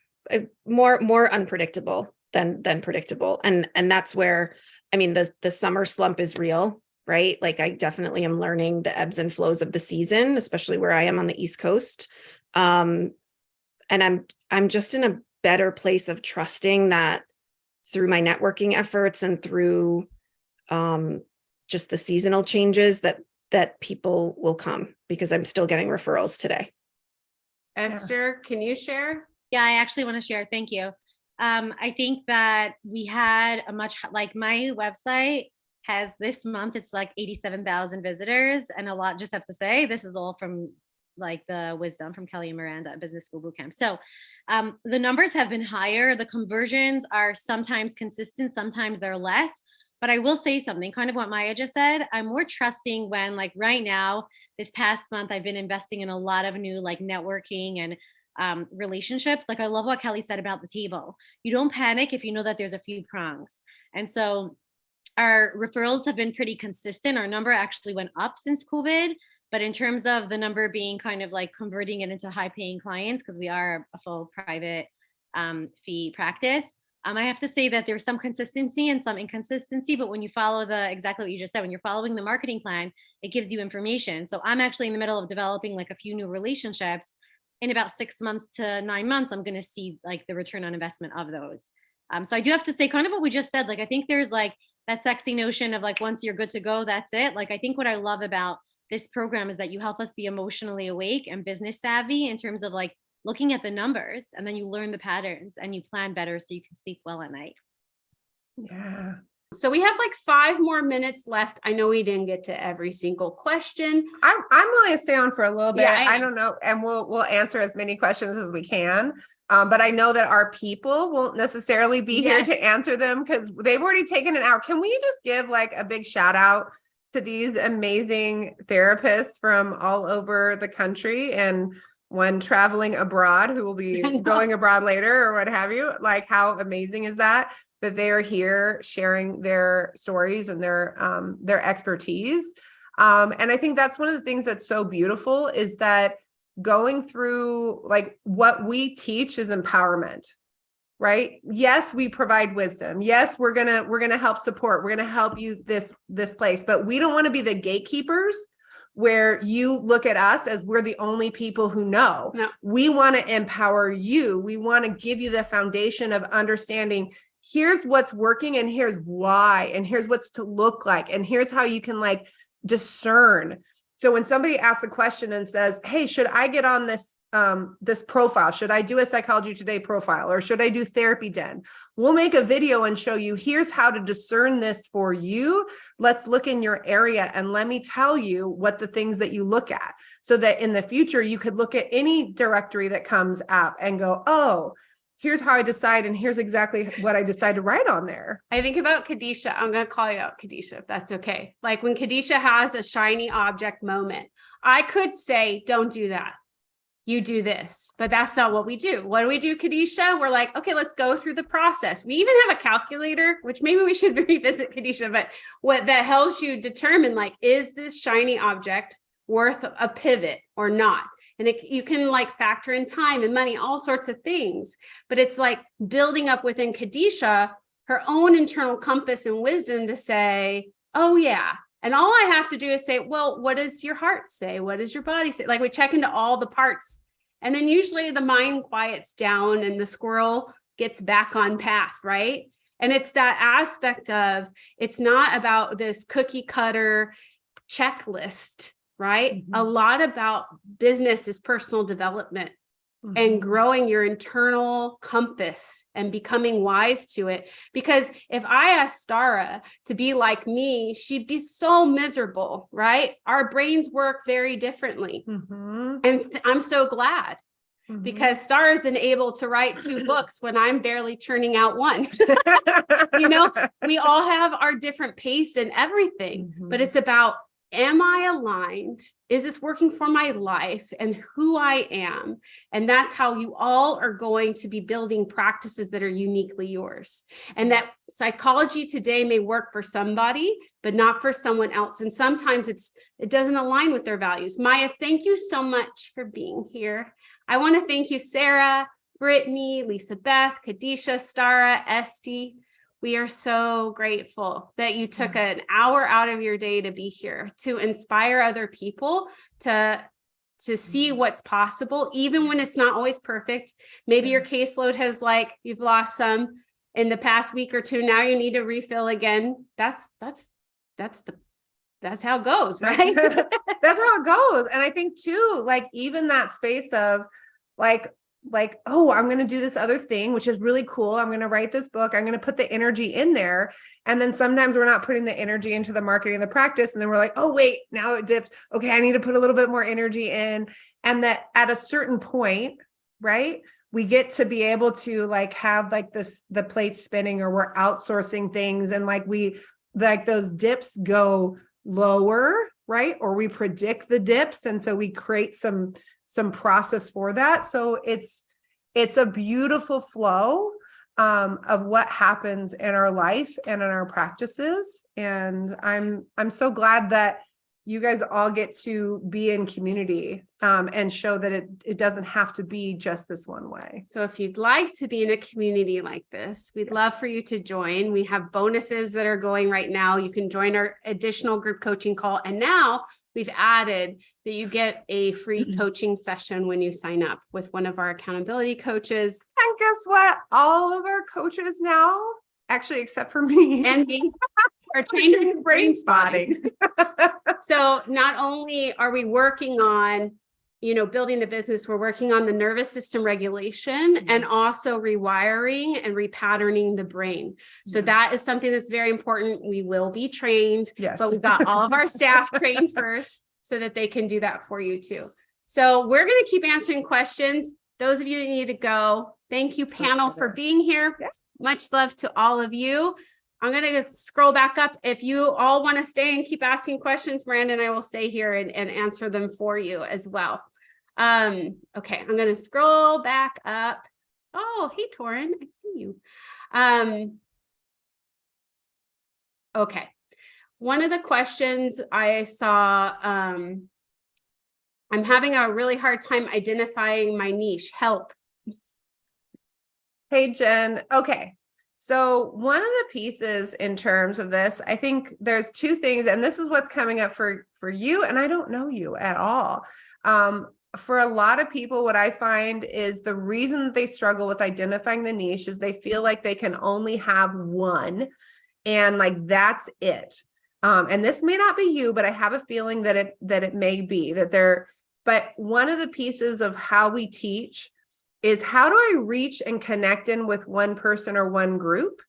More unpredictable than predictable. And that's where, I mean, the summer slump is real, right? Like I definitely am learning the ebbs and flows of the season, especially where I am on the East Coast. And I'm just in a better place of trusting that through my networking efforts and through just the seasonal changes that people will come, because I'm still getting referrals today. Esther, can you share? Yeah, I actually want to share. Thank you. I think that we had like my website has this month, it's like 87,000 visitors, and a lot, just have to say, this is all from like the wisdom from Kelly and Miranda at Business School Bootcamp. So the numbers have been higher. The conversions are sometimes consistent, sometimes they're less. But I will say something, kind of what Maya just said. I'm more trusting when, like right now, this past month, I've been investing in a lot of new like networking and relationships. Like I love what Kelly said about the table. You don't panic if you know that there's a few prongs. And so our referrals have been pretty consistent. Our number actually went up since COVID. But in terms of the number being kind of like converting it into high paying clients, because we are a full private fee practice, I have to say that there's some consistency and some inconsistency, but when you follow exactly what you just said, when you're following the marketing plan, it gives you information. So I'm actually in the middle of developing like a few new relationships. In about 6 months to 9 months, I'm going to see like the return on investment of those. So I do have to say kind of what we just said, like, I think there's like that sexy notion of like, once you're good to go, that's it. Like, I think what I love about this program is that you help us be emotionally awake and business savvy in terms of like looking at the numbers, and then you learn the patterns and you plan better so you can sleep well at night. Yeah. So we have like 5 more minutes left. I know we didn't get to every single question. I'm willing to stay on for a little bit. Yeah, I don't know. And we'll answer as many questions as we can. But I know that our people won't necessarily be here Yes. to answer them because they've already taken an hour. Can we just give like a big shout out to these amazing therapists from all over the country, and one traveling abroad who will be going abroad later or what have you? Like, how amazing is that they are here sharing their stories and their expertise. And I think that's one of the things that's so beautiful is that going through like what we teach is empowerment, right? Yes, we provide wisdom. Yes, we're gonna help support. We're gonna help you this place, but we don't want to be the gatekeepers where you look at us as we're the only people who know. No. We want to empower you. We want to give you the foundation of understanding. Here's what's working and here's why, and here's what's to look like, and here's how you can like discern. So when somebody asks a question and says, hey, should I get on this profile? Should I do a Psychology Today profile, or should I do Therapy Den? We'll make a video and show you, here's how to discern this for you. Let's look in your area and let me tell you what the things that you look at, so that in the future you could look at any directory that comes up and go, oh, here's how I decide, and here's exactly what I decide to write on there. I think about Kadisha. I'm going to call you out, Kadisha, if that's okay. Like when Kadisha has a shiny object moment, I could say, don't do that. You do this, but that's not what we do. What do we do, Kadisha? We're like, okay, let's go through the process. We even have a calculator, which maybe we should revisit, Kadisha, but what that helps you determine, like, is this shiny object worth a pivot or not? And you can like factor in time and money, all sorts of things. But it's like building up within Kadisha her own internal compass and wisdom to say, oh yeah. And all I have to do is say, well, what does your heart say? What does your body say? Like we check into all the parts. And then usually the mind quiets down and the squirrel gets back on path, right? And it's that aspect of, it's not about this cookie cutter checklist, right? A lot about business is personal development. And growing your internal compass and becoming wise to it. Because if I asked Stara to be like me, she'd be so miserable, right? Our brains work very differently. And I'm so glad because Stara's been able to write 2 books when I'm barely churning out one. You know, we all have our different pace and everything, but it's about, am I aligned? Is this working for my life and who I am? And that's how you all are going to be building practices that are uniquely yours. And that psychology today may work for somebody, but not for someone else. And sometimes it doesn't align with their values. Maya, thank you so much for being here. I want to thank you, Sarah, Brittany, Lisa Beth, Kadisha, Stara, Esty. We are so grateful that you took an hour out of your day to be here, to inspire other people to see what's possible, even when it's not always perfect. Maybe your caseload has you've lost some in the past week or 2. Now you need to refill again. That's how it goes, right? That's how it goes. And I think too, even that space of oh, I'm going to do this other thing, which is really cool. I'm going to write this book. I'm going to put the energy in there. And then sometimes we're not putting the energy into the marketing, the practice. And then we're like, oh, wait, now it dips. Okay, I need to put a little bit more energy in. And that at a certain point, right, we get to be able to have the plate spinning, or we're outsourcing things. And those dips go lower, right? Or we predict the dips. And so we create some process for that. So it's a beautiful flow of what happens in our life and in our practices. And I'm so glad that you guys all get to be in community and show that it doesn't have to be just this one way. So if you'd like to be in a community like this, we'd love for you to join. We have bonuses that are going right now. You can join our additional group coaching call. And now we've added that you get a free coaching session when you sign up with one of our accountability coaches. And guess what? All of our coaches now, actually, except for me and me, are trained in brain spotting. So not only are we working on, building the business, we're working on the nervous system regulation and also rewiring and repatterning the brain. So that is something that's very important. We will be trained, but we've got all of our staff trained first so that they can do that for you too. So we're going to keep answering questions. Those of you that need to go, thank you, panel, for being here. Much love to all of you. I'm going to scroll back up. If you all want to stay and keep asking questions, Miranda and I will stay here and answer them for you as well. Okay, I'm going to scroll back up. Oh, hey, Torin, I see you. Okay. One of the questions I saw, I'm having a really hard time identifying my niche. Help. Hey, Jen. Okay. So one of the pieces in terms of this, I think there's 2 things, and this is what's coming up for you, and I don't know you at all. For a lot of people, what I find is the reason that they struggle with identifying the niche is they feel like they can only have one, and that's it. And this may not be you, but I have a feeling that it may be that there. But one of the pieces of how we teach is, how do I reach and connect in with one person or one group?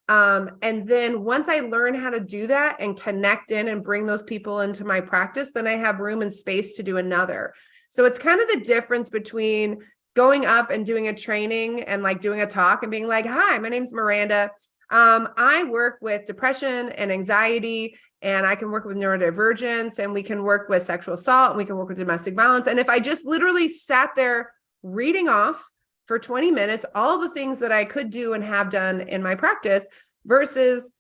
And then once I learn how to do that and connect in and bring those people into my practice, then I have room and space to do another. So it's kind of the difference between going up and doing a training and doing a talk and being like, hi, my name's Miranda. I work with depression and anxiety, and I can work with neurodivergence, and we can work with sexual assault, and we can work with domestic violence. And if I just literally sat there reading off for 20 minutes, all the things that I could do and have done in my practice, versus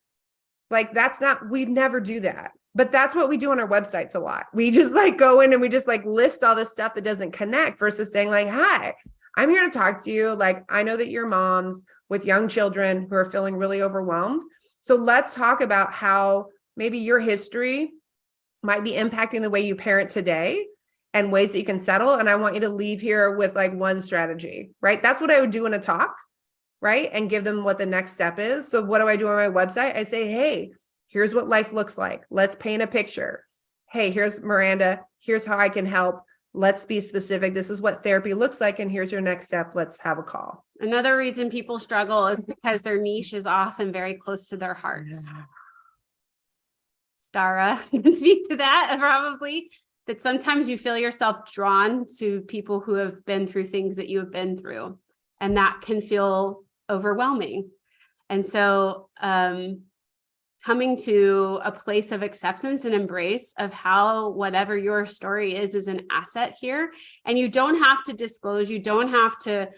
we'd never do that. But that's what we do on our websites a lot. We just like go in and we just like list all this stuff that doesn't connect versus saying like, hi, I'm here to talk to you. Like, I know that you're moms with young children who are feeling really overwhelmed. So let's talk about how maybe your history might be impacting the way you parent today and ways that you can settle. And I want you to leave here with like one strategy, right? That's what I would do in a talk, right? And give them what the next step is. So what do I do on my website? I say, hey, here's what life looks like. Let's paint a picture. Hey, here's Miranda. Here's how I can help. Let's be specific. This is what therapy looks like. And here's your next step. Let's have a call. Another reason people struggle is because their niche is often very close to their heart. Stara can speak to that probably, that sometimes you feel yourself drawn to people who have been through things that you have been through, and that can feel overwhelming. And so coming to a place of acceptance and embrace of how whatever your story is an asset here. And you don't have to disclose, you don't have to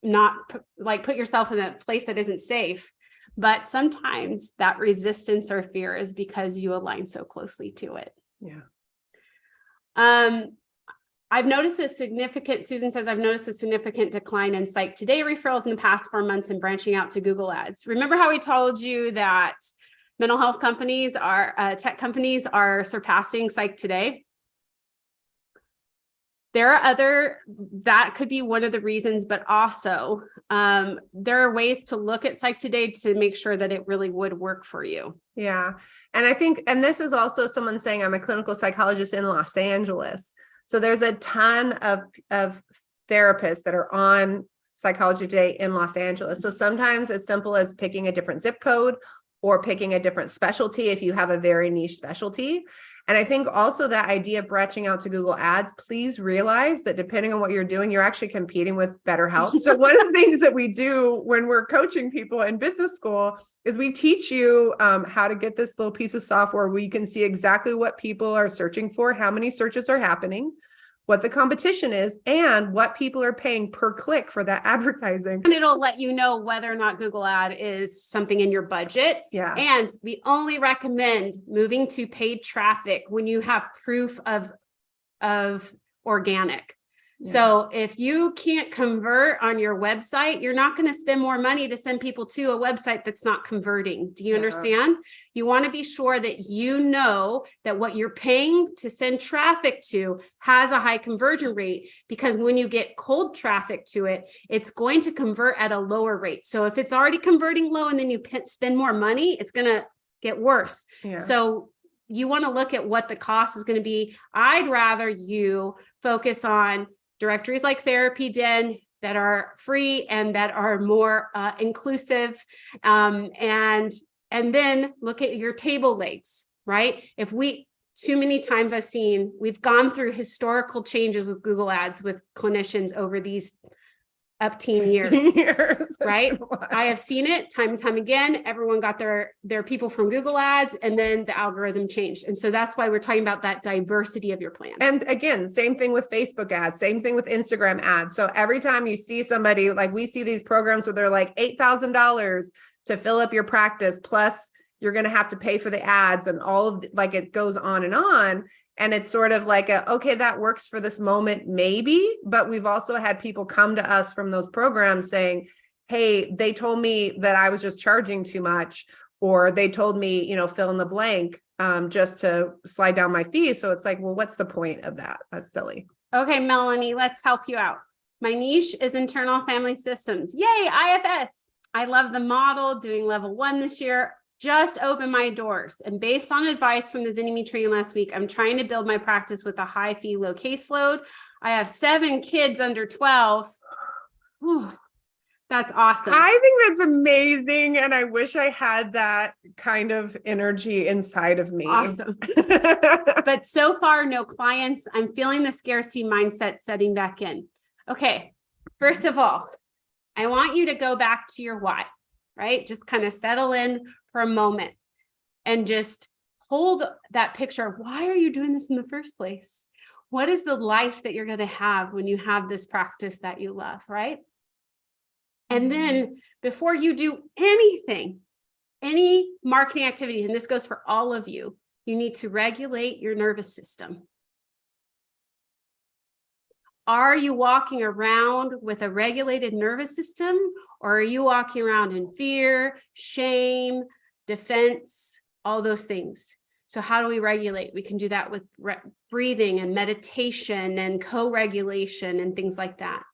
not put yourself in a place that isn't safe. But sometimes that resistance or fear is because you align so closely to it. Yeah. I've noticed a significant, Susan says, I've noticed a significant decline in Psych Today referrals in the past 4 months and branching out to Google Ads. Remember how we told you that mental health companies tech companies are surpassing Psych Today? That could be one of the reasons, but also there are ways to look at Psych Today to make sure that it really would work for you. Yeah. And I think, and this is also someone saying I'm a clinical psychologist in Los Angeles. So there's a ton of therapists that are on Psychology Today in Los Angeles. So sometimes as simple as picking a different zip code or picking a different specialty if you have a very niche specialty. And I think also that idea of branching out to Google Ads, please realize that depending on what you're doing, you're actually competing with BetterHelp. So one of the things that we do when we're coaching people in business school is we teach you how to get this little piece of software where you can see exactly what people are searching for, how many searches are happening, what the competition is, and what people are paying per click for that advertising. And it'll let you know whether or not Google Ad is something in your budget. Yeah. And we only recommend moving to paid traffic when you have proof of organic. Yeah. So if you can't convert on your website, you're not going to spend more money to send people to a website that's not converting. Do you understand? You want to be sure that you know that what you're paying to send traffic to has a high conversion rate, because when you get cold traffic to it, it's going to convert at a lower rate. So if it's already converting low and then you spend more money, it's going to get worse. Yeah. So you want to look at what the cost is going to be. I'd rather you focus on directories like Therapy Den that are free and that are more inclusive, and then look at your table legs, right? Too many times we've gone through historical changes with Google Ads with clinicians over these up teen years, right? I have seen it time and time again. Everyone got their people from Google Ads, and then the algorithm changed. And so that's why we're talking about that diversity of your plan. And again, same thing with Facebook ads, same thing with Instagram ads. So every time you see somebody, like we see these programs where they're like $8,000 to fill up your practice, plus you're going to have to pay for the ads and all of like it goes on and on. And it's sort of like okay, that works for this moment, maybe, but we've also had people come to us from those programs saying, hey, they told me that I was just charging too much, or they told me, fill in the blank just to slide down my fee. So it's like, well, what's the point of that? That's silly. Okay, Melanie, let's help you out. My niche is internal family systems. Yay, IFS. I love the model, doing level 1 this year. Just open my doors. And based on advice from the Zinni training last week, I'm trying to build my practice with a high fee, low caseload. I have 7 kids under 12. Whew, that's awesome. I think that's amazing. And I wish I had that kind of energy inside of me. Awesome. But so far, no clients. I'm feeling the scarcity mindset setting back in. Okay. First of all, I want you to go back to your why, right? Just kind of settle in for a moment and just hold that picture of why are you doing this in the first place? What is the life that you're going to have when you have this practice that you love, right? And then before you do anything, any marketing activity, and this goes for all of you, you need to regulate your nervous system. Are you walking around with a regulated nervous system, or are you walking around in fear, shame, defense, all those things? So how do we regulate? We can do that with breathing and meditation and co-regulation and things like that.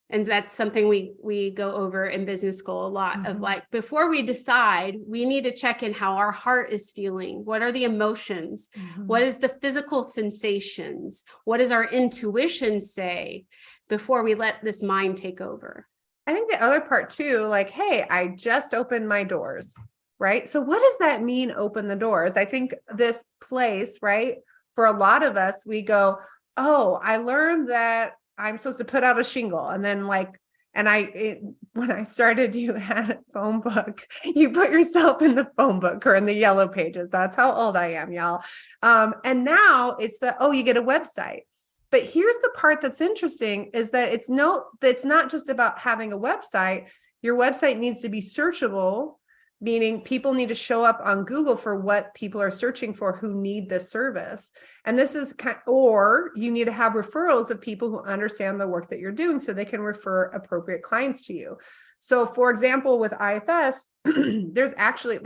And that's something we go over in business school a lot of, like, before we decide, we need to check in how our heart is feeling. What are the emotions? What is the physical sensations? What does our intuition say before we let this mind take over? I think the other part too, like, hey, I just opened my doors, right? So what does that mean, open the doors? I think this place, right? For a lot of us, we go, oh, I learned that I'm supposed to put out a shingle. And then when I started, you had a phone book, you put yourself in the phone book or in the yellow pages. That's how old I am, y'all. And now it's you get a website. But here's the part that's interesting is that it's not just about having a website. Your website needs to be searchable, meaning people need to show up on Google for what people are searching for who need this service. And this is or you need to have referrals of people who understand the work that you're doing so they can refer appropriate clients to you. So for example, with IFS, there's actually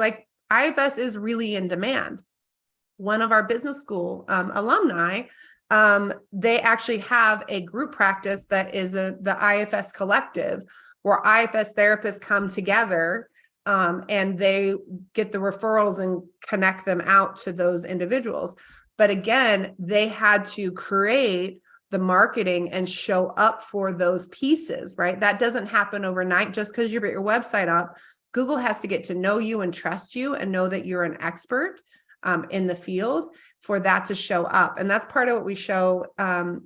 IFS is really in demand. One of our business school alumni, they actually have a group practice that is the IFS collective, where IFS therapists come together and they get the referrals and connect them out to those individuals. But again, they had to create the marketing and show up for those pieces, right? That doesn't happen overnight just because you put your website up. Google has to get to know you and trust you and know that you're an expert in the field for that to show up. And that's part of what we show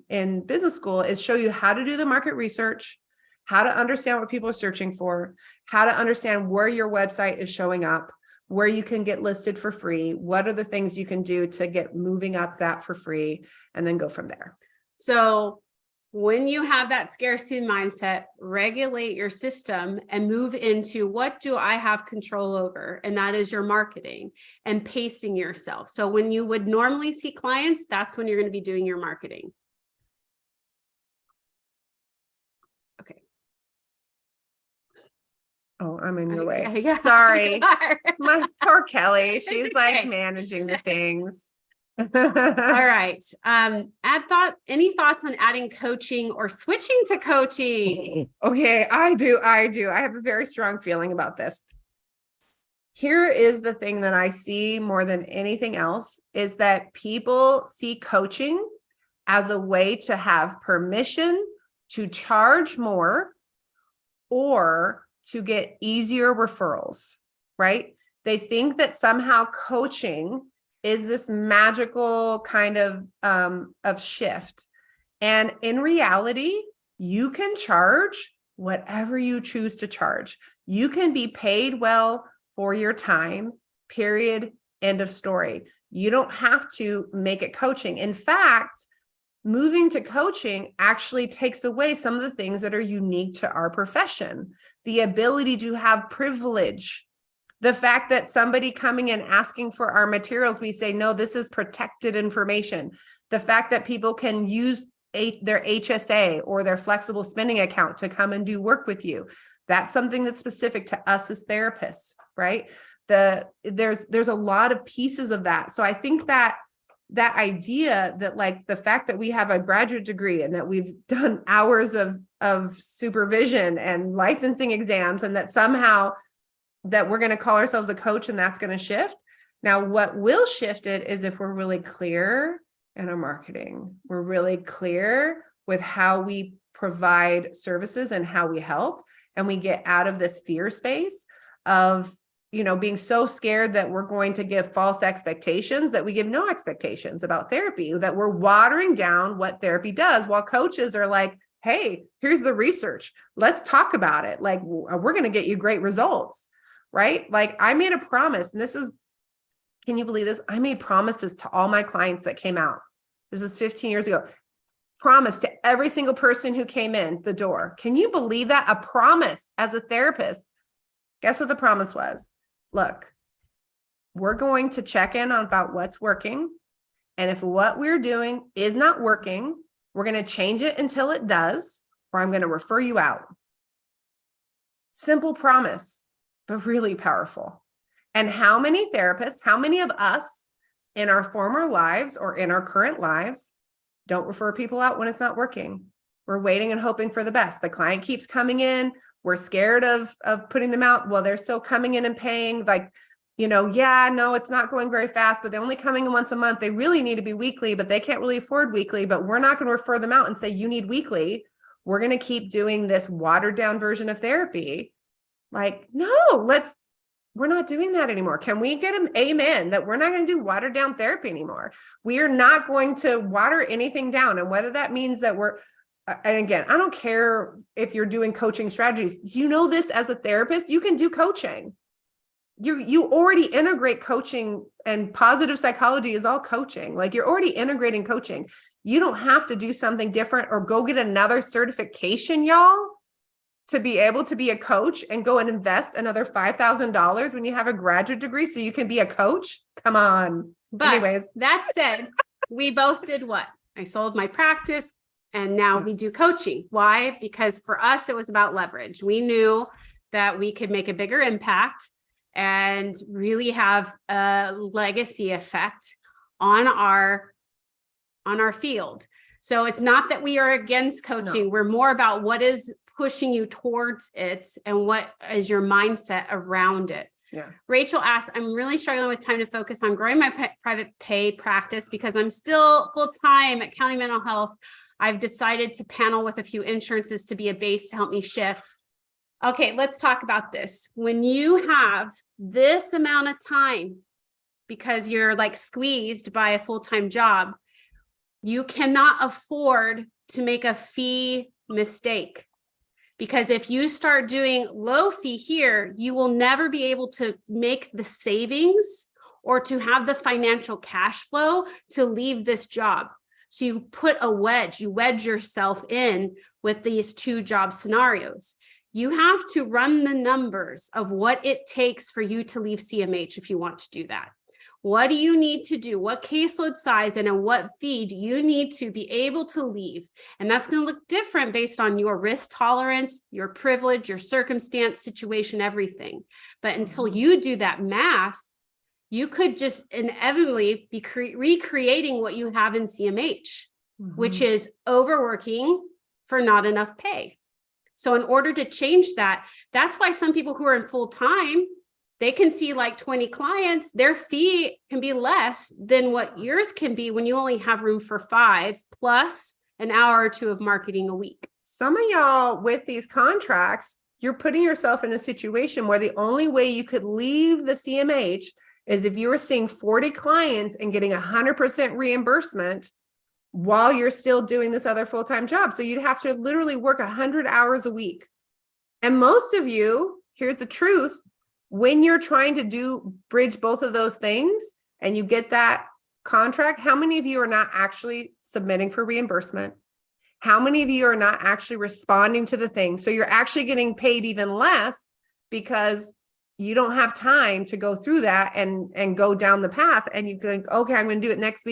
in business school, is show you how to do the market research, how to understand what people are searching for, how to understand where your website is showing up, where you can get listed for free, what are the things you can do to get moving up that for free, and then go from there. So when you have that scarcity mindset, regulate your system and move into what do I have control over? And that is your marketing and pacing yourself. So when you would normally see clients, that's when you're going to be doing your marketing. Okay. Oh, I'm in your way. Yeah. Sorry. My poor Kelly. She's okay. like managing the things. All right. Any thoughts on adding coaching or switching to coaching? Okay, I do. I have a very strong feeling about this. Here is the thing that I see more than anything else is that people see coaching as a way to have permission to charge more or to get easier referrals, right? They think that somehow coaching is this magical kind of shift. And in reality, you can charge whatever you choose to charge. You can be paid well for your time, period, end of story. You don't have to make it coaching. In fact, moving to coaching actually takes away some of the things that are unique to our profession. The ability to have privilege. The fact that somebody coming in asking for our materials, we say, no, this is protected information. The fact that people can use their HSA or their flexible spending account to come and do work with you. That's something that's specific to us as therapists, right? There's a lot of pieces of that. So I think that idea that like the fact that we have a graduate degree and that we've done hours of supervision and licensing exams and that somehow that we're going to call ourselves a coach and that's going to shift. Now, what will shift it is if we're really clear in our marketing, we're really clear with how we provide services and how we help, and we get out of this fear space of, being so scared that we're going to give false expectations, that we give no expectations about therapy, that we're watering down what therapy does, while coaches are like, hey, here's the research. Let's talk about it. Like, we're going to get you great results. Right? Like I made a promise, and can you believe this? I made promises to all my clients that came out. This is 15 years ago. Promise to every single person who came in the door. Can you believe that? A promise as a therapist. Guess what the promise was? look, we're going to check in on about what's working. And if what we're doing is not working, we're going to change it until it does, or I'm going to refer you out. Simple promise, but really powerful. And how many therapists, how many of us in our former lives or in our current lives don't refer people out when it's not working? We're waiting and hoping for the best. The client keeps coming in. We're scared of putting them out. Well, they're still coming in and paying, like, yeah, no, it's not going very fast, but they're only coming in once a month. They really need to be weekly, but they can't really afford weekly, but we're not going to refer them out and say, you need weekly. We're going to keep doing this watered down version of therapy. Like, no, we're not doing that anymore. Can we get an amen that we're not going to do watered down therapy anymore? We are not going to water anything down. And whether that means that and again, I don't care if you're doing coaching strategies, this as a therapist, you can do coaching. You already integrate coaching, and positive psychology is all coaching. Like, you're already integrating coaching. You don't have to do something different or go get another certification, y'all, to be able to be a coach and go and invest another $5,000 when you have a graduate degree so you can be a coach. Come on. But anyways, that said, we both did what? I sold my practice and now we do coaching. Why? Because for us, it was about leverage. We knew that we could make a bigger impact and really have a legacy effect on our field. So it's not that we are against coaching. No. We're more about what is pushing you towards it and what is your mindset around it. yes. Rachel asked, I'm really struggling with time to focus on growing my private pay practice because I'm still full-time at County Mental Health. I've decided to panel with a few insurances to be a base to help me shift. Okay, let's talk about this. When you have this amount of time because you're like squeezed by a full-time job, you cannot afford to make a fee mistake. Because if you start doing low fee here, you will never be able to make the savings or to have the financial cash flow to leave this job. So you wedge yourself in with these two job scenarios. You have to run the numbers of what it takes for you to leave CMH if you want to do that. What do you need to do? What caseload size and what fee do you need to be able to leave? And that's going to look different based on your risk tolerance, your privilege, your circumstance, situation, everything. But until you do that math, you could just inevitably be recreating what you have in CMH, which is overworking for not enough pay. So in order to change that, that's why some people who are in full time, they can see like 20 clients, their fee can be less than what yours can be when you only have room for 5 plus an hour or 2 of marketing a week. Some of y'all with these contracts, you're putting yourself in a situation where the only way you could leave the CMH is if you were seeing 40 clients and getting 100% reimbursement while you're still doing this other full-time job. So you'd have to literally work 100 hours a week. And most of you, here's the truth, when you're trying to bridge both of those things and you get that contract, how many of you are not actually submitting for reimbursement? How many of you are not actually responding to the thing? So you're actually getting paid even less because you don't have time to go through that and go down the path. And you think, okay, I'm going to do it next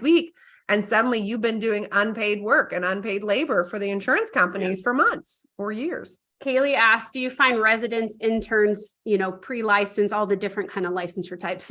week. And suddenly you've been doing unpaid work and unpaid labor for the insurance companies for months or years. Kaylee asked, do you find residents, interns, pre-licensed, all the different kind of licensure types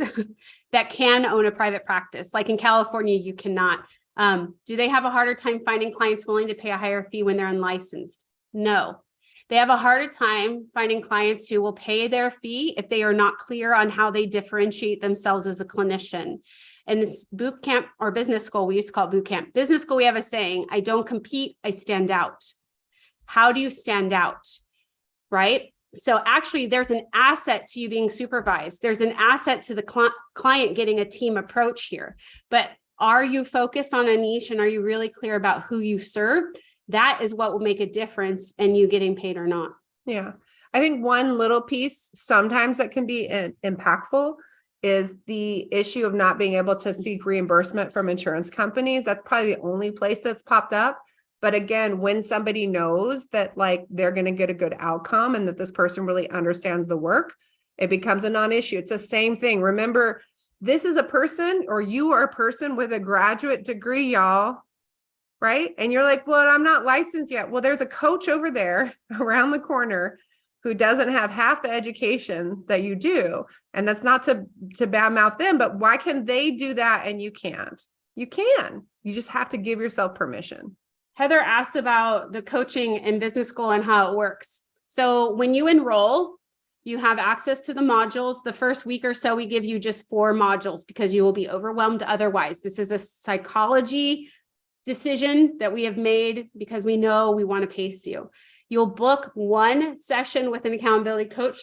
that can own a private practice? Like in California, you cannot. Do they have a harder time finding clients willing to pay a higher fee when they're unlicensed? No. They have a harder time finding clients who will pay their fee if they are not clear on how they differentiate themselves as a clinician. And it's boot camp or business school. We used to call it boot camp. Business school, we have a saying, I don't compete, I stand out. How do you stand out? Right? So actually there's an asset to you being supervised. There's an asset to the client getting a team approach here. But are you focused on a niche and are you really clear about who you serve? That is what will make a difference in you getting paid or not. Yeah. I think one little piece sometimes that can be impactful is the issue of not being able to seek reimbursement from insurance companies. That's probably the only place that's popped up. But again, when somebody knows that like they're going to get a good outcome and that this person really understands the work, It becomes a non-issue. It's the same thing. Remember, this is a person, or you are a person with a graduate degree, y'all, right? And you're like, well, I'm not licensed yet. Well, there's a coach over there around the corner who doesn't have half the education that you do. And that's not to badmouth them, but why can they do that and you can't? You can. You just have to give yourself permission. Heather asked about the coaching in business school and how it works. So when you enroll, you have access to the modules. The first week or so, we give you just 4 modules because you will be overwhelmed otherwise. This is a psychology decision that we have made because we know we want to pace you. You'll book 1 session with an accountability coach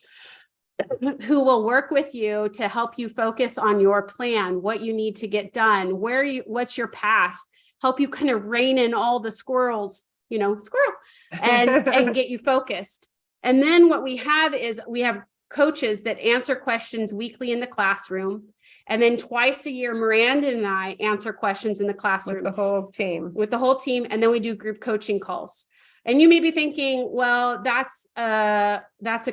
who will work with you to help you focus on your plan, what you need to get done, what's your path, help you kind of rein in all the squirrels, and get you focused. And then what we have is we have coaches that answer questions weekly in the classroom. And then twice a year, Miranda and I answer questions in the classroom. With the whole team. And then we do group coaching calls. And you may be thinking, well, that's a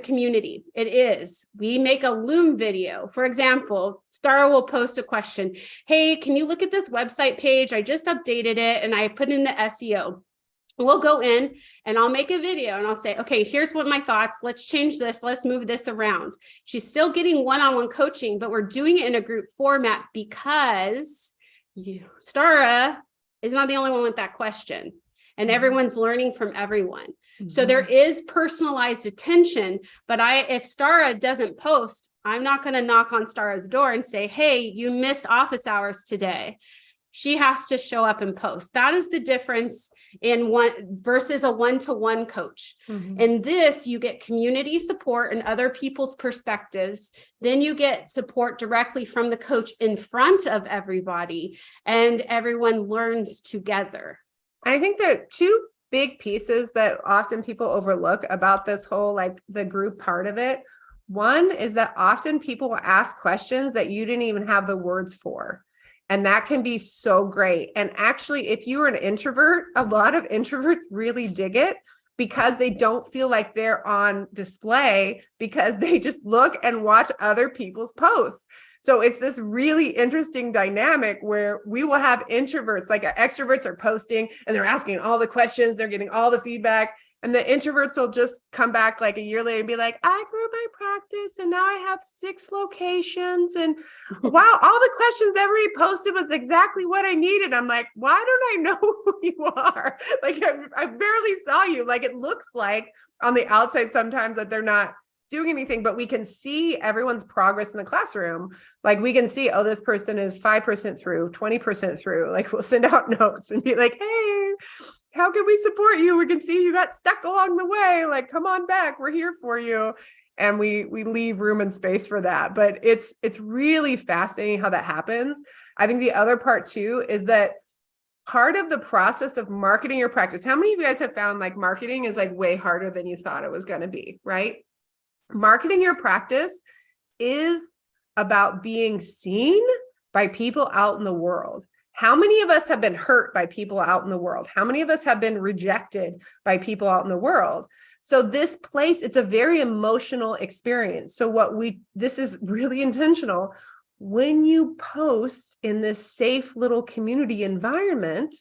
community. It is. We make a Loom video. For example, Stara will post a question. Hey, can you look at this website page? I just updated it and I put in the SEO. We'll go in and I'll make a video and I'll say, okay, here's what my thoughts. Let's change this. Let's move this around. She's still getting one-on-one coaching, but we're doing it in a group format because Stara is not the only one with that question. And everyone's learning from everyone. So there is personalized attention, but if Stara doesn't post, I'm not going to knock on Stara's door and say, hey, you missed office hours today. She has to show up and post. That is the difference in one versus a one-to-one coach. In this, you get community support and other people's perspectives. Then you get support directly from the coach in front of everybody, and everyone learns together. I think there are 2 big pieces that often people overlook about this whole, like, the group part of it. One is that often people will ask questions that you didn't even have the words for. And that can be so great. And actually, if you are an introvert, a lot of introverts really dig it because they don't feel like they're on display because they just look and watch other people's posts. So it's this really interesting dynamic where we will have introverts, like extroverts are posting and they're asking all the questions, they're getting all the feedback. And the introverts will just come back like a year later and be like, I grew my practice and now I have 6 locations. And wow, all the questions everybody posted was exactly what I needed. I'm like, why don't I know who you are? Like, I barely saw you. Like, it looks like on the outside sometimes that they're not doing anything, but we can see everyone's progress in the classroom. Like, we can see, oh, this person is 5% through, 20% through. Like, we'll send out notes and be like, hey, how can we support you? We can see you got stuck along the way. Like, come on back. We're here for you. And we leave room and space for that. But it's really fascinating how that happens. I think the other part too is that part of the process of marketing your practice, how many of you guys have found like marketing is like way harder than you thought it was going to be, right? Marketing your practice is about being seen by people out in the world. How many of us have been hurt by people out in the world? How many of us have been rejected by people out in the world? So this place, it's a very emotional experience. So this is really intentional. When you post in this safe little community environment,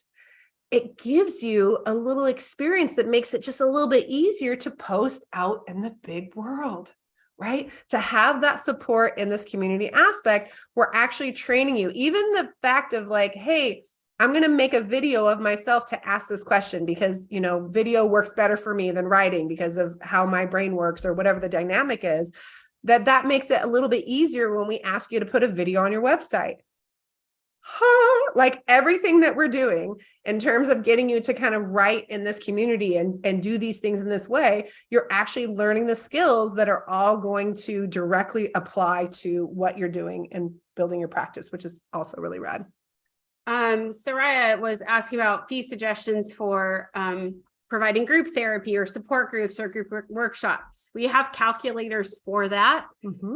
it gives you a little experience that makes it just a little bit easier to post out in the big world, right? To have that support in this community aspect, we're actually training you. Even the fact of like, hey, I'm going to make a video of myself to ask this question because, video works better for me than writing because of how my brain works or whatever the dynamic is, that makes it a little bit easier when we ask you to put a video on your website. Like everything that we're doing in terms of getting you to kind of write in this community and do these things in this way, you're actually learning the skills that are all going to directly apply to what you're doing and building your practice, which is also really rad. Soraya was asking about fee suggestions for providing group therapy or support groups or group workshops. We have calculators for that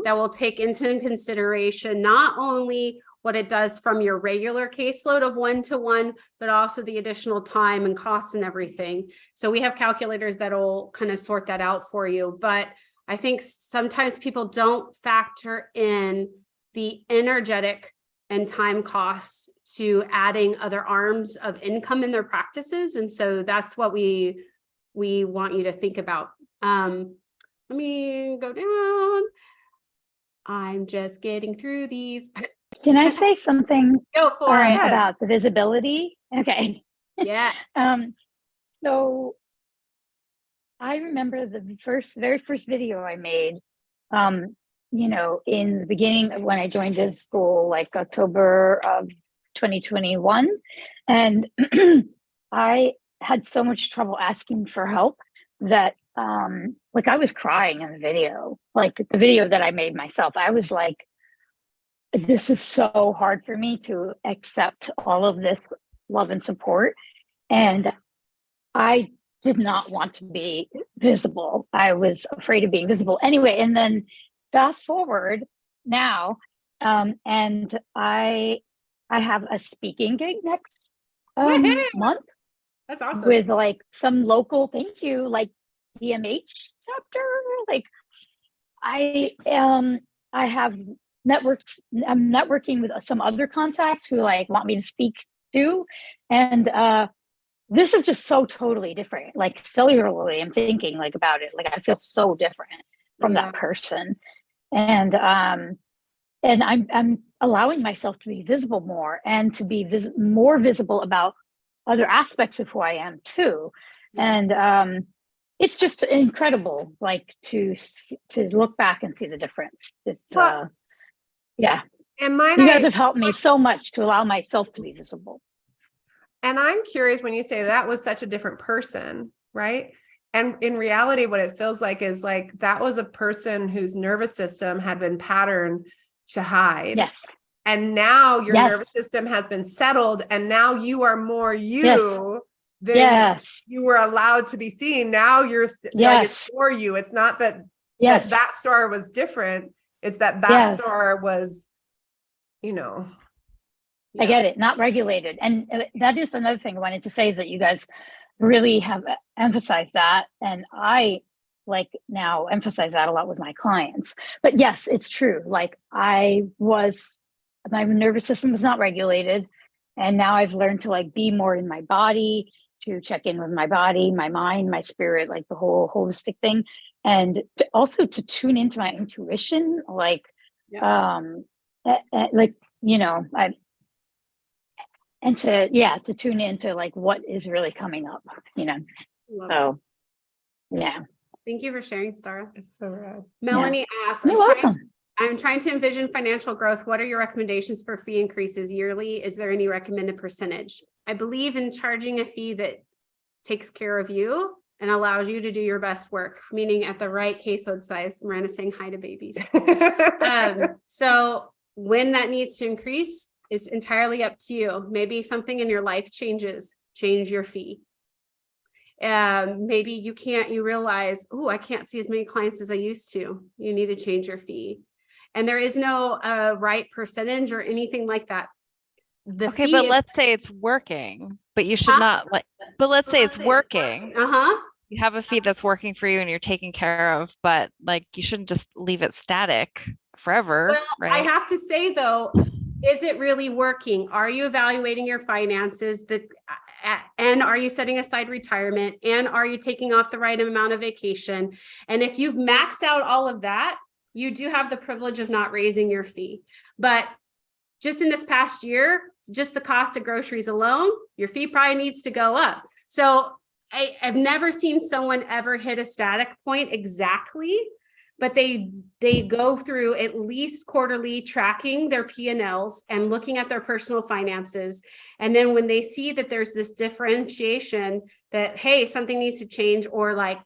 that will take into consideration not only what it does from your regular caseload of 1-to-1, but also the additional time and costs and everything. So we have calculators that'll kind of sort that out for you. But I think sometimes people don't factor in the energetic and time costs to adding other arms of income in their practices. And so that's what we want you to think about. Let me go down. I'm just getting through these. Can I say something Go for it. about the visibility? Okay. Yeah. So I remember the very first video I made, you know, in the beginning of when I joined this school, like October of 2021. And I had so much trouble asking for help that, like I was crying in the video, like the video that I made myself. I was like, this is so hard for me to accept all of this love and support. And I did not want to be visible. I was afraid of being visible anyway. And then fast forward now, and I have a speaking gig next month. That's awesome. With like some local, thank you, like DMH chapter. Like I have networks. I'm networking with some other contacts who like want me to speak to, and this is just so totally different. Like cellularly, I'm thinking like about it. Like I feel so different from that person, and I'm allowing myself to be visible more and to be more visible about other aspects of who I am too. And it's just incredible, like to look back and see the difference. It's yeah. And mine, you guys have helped me so much to allow myself to be visible. And I'm curious when you say that was such a different person, right? And in reality, what it feels like is like that was a person whose nervous system had been patterned to hide. Yes. And now your nervous system has been settled, and now you are more you than you were allowed to be seen. Now you're like, it's for you. It's not that that star was different. It's that star was, you know. I get it, not regulated. And that is another thing I wanted to say is that you guys really have emphasized that. And I like now emphasize that a lot with my clients. But yes, it's true. Like my nervous system was not regulated. And now I've learned to like be more in my body, to check in with my body, my mind, my spirit, like the whole holistic thing. And also to tune into my intuition, like, like, you know, and to tune into like what is really coming up, you know. So yeah. Thank you for sharing, Star. It's so rad. Melanie asked, I'm trying to envision financial growth. What are your recommendations for fee increases yearly? Is there any recommended percentage? I believe in charging a fee that takes care of you and allows you to do your best work, meaning at the right caseload size. Miranda saying hi to babies. So when that needs to increase is entirely up to you. Maybe something in your life change your fee. Maybe you realize, oh, I can't see as many clients as I used to. You need to change your fee. And there is no right percentage or anything like that. Okay, but let's say it's working, but you should not but let's say it's working. You have a fee that's working for you and you're taken care of, but like you shouldn't just leave it static forever. Well, right? I have to say though, is it really working? Are you evaluating your finances and are you setting aside retirement? And are you taking off the right amount of vacation? And if you've maxed out all of that, you do have the privilege of not raising your fee. But just in this past year, just the cost of groceries alone, your fee probably needs to go up. So I've never seen someone ever hit a static point exactly, but they go through at least quarterly tracking their P&Ls and looking at their personal finances. And then when they see that there's this differentiation that, hey, something needs to change, or like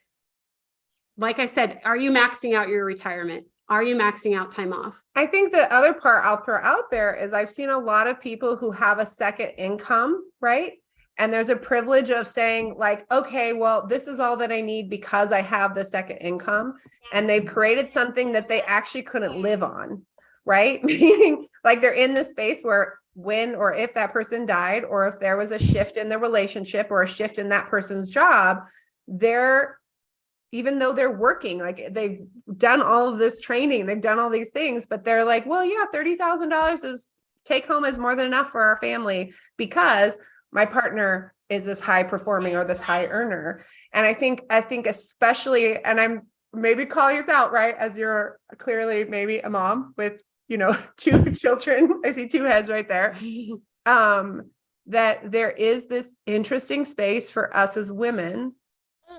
I said, are you maxing out your retirement? Are you maxing out time off? I think the other part I'll throw out there is I've seen a lot of people who have a second income, right? And there's a privilege of saying like, okay, well, this is all that I need because I have the second income. And they've created something that they actually couldn't live on, right? Meaning like they're in the space where when or if that person died, or if there was a shift in the relationship or a shift in that person's job, their even though they're working, like they've done all of this training, they've done all these things, but they're like, well, yeah, $30,000 is take home is more than enough for our family because my partner is this high performing or this high earner. And I think especially, and I'm maybe calling this out, right? As you're clearly maybe a mom with, 2 children. I see 2 heads right there. That there is this interesting space for us as women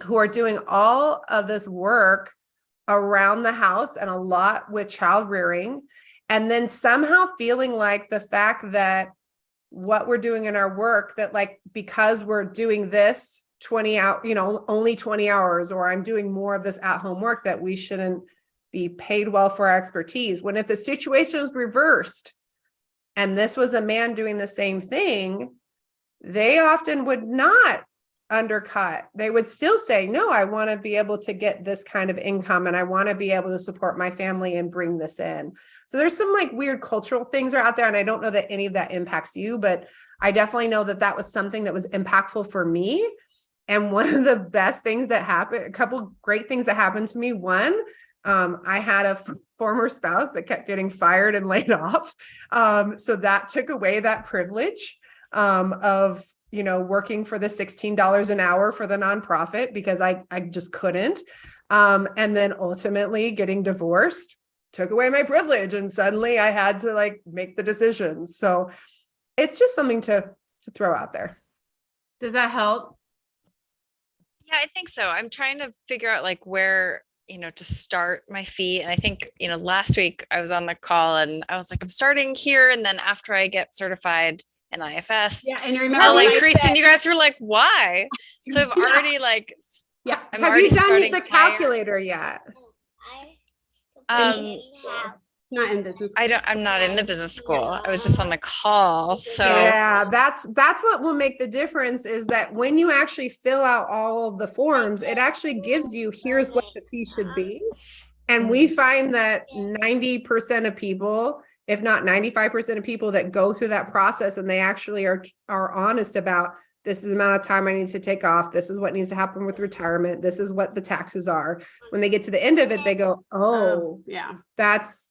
who are doing all of this work around the house and a lot with child rearing, and then somehow feeling like the fact that what we're doing in our work, that like, because we're doing this 20 out, only 20 hours, or I'm doing more of this at-home work, that we shouldn't be paid well for our expertise. When if the situation was reversed and this was a man doing the same thing, they often would not undercut. They would still say, no, I want to be able to get this kind of income and I want to be able to support my family and bring this in. So there's some like weird cultural things are out there. And I don't know that any of that impacts you, but I definitely know that that was something that was impactful for me. And one of the best things that happened, a couple great things that happened to me. One, I had a former spouse that kept getting fired and laid off. So that took away that privilege of, working for the $16 an hour for the nonprofit, because I just couldn't. And then ultimately getting divorced took away my privilege. And suddenly I had to like make the decisions. So it's just something to throw out there. Does that help? Yeah, I think so. I'm trying to figure out like where, to start my fee. And I think, last week I was on the call and I was like, I'm starting here. And then after I get certified in IFS, yeah, and remember I'll increase. And you guys were like, why? So I've already like, yeah. Have you done the calculator yet? Not in business school. I'm not in the business school. I was just on the call. So yeah, that's what will make the difference, is that when you actually fill out all of the forms, it actually gives you, here's what the fee should be. And we find that 90% of people, if not 95% of people that go through that process and they actually are honest about, this is the amount of time I need to take off, this is what needs to happen with retirement, this is what the taxes are. When they get to the end of it, they go, oh, yeah, that's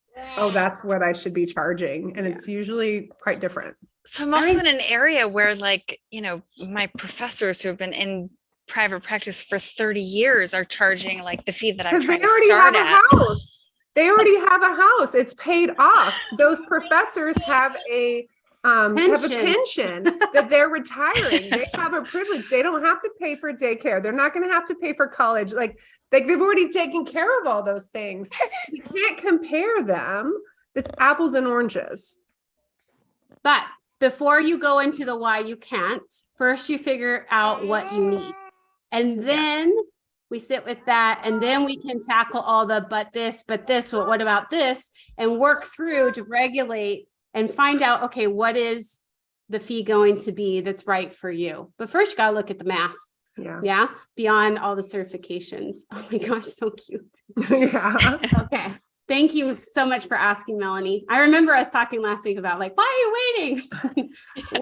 what I should be charging. And it's usually quite different. So I'm also in an area where like, my professors who have been in private practice for 30 years are charging like the fee that I'm trying to start at. They already have a house. It's paid off. Those professors have a pension that they're retiring. They have a privilege. They don't have to pay for daycare. They're not going to have to pay for college. Like they've already taken care of all those things. You can't compare them. It's apples and oranges. But before you go into the why you can't, first you figure out what you need. And then we sit with that, and then we can tackle all the but this, what about this, and work through to regulate and find out, okay, what is the fee going to be that's right for you? But first you got to look at the math. Yeah. Beyond all the certifications. Oh my gosh, so cute. Yeah. Okay. Thank you so much for asking, Melanie. I remember us talking last week about like, why are you waiting?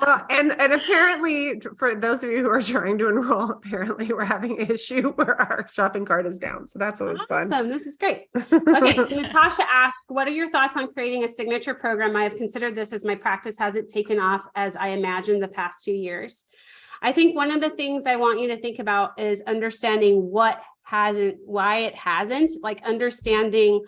Well, and apparently for those of you who are trying to enroll, apparently we're having an issue where our shopping cart is down. So that's always fun. Awesome. This is great. Okay. Natasha asked, what are your thoughts on creating a signature program? I have considered this as my practice hasn't taken off as I imagined the past few years. I think one of the things I want you to think about is understanding why it hasn't, like understanding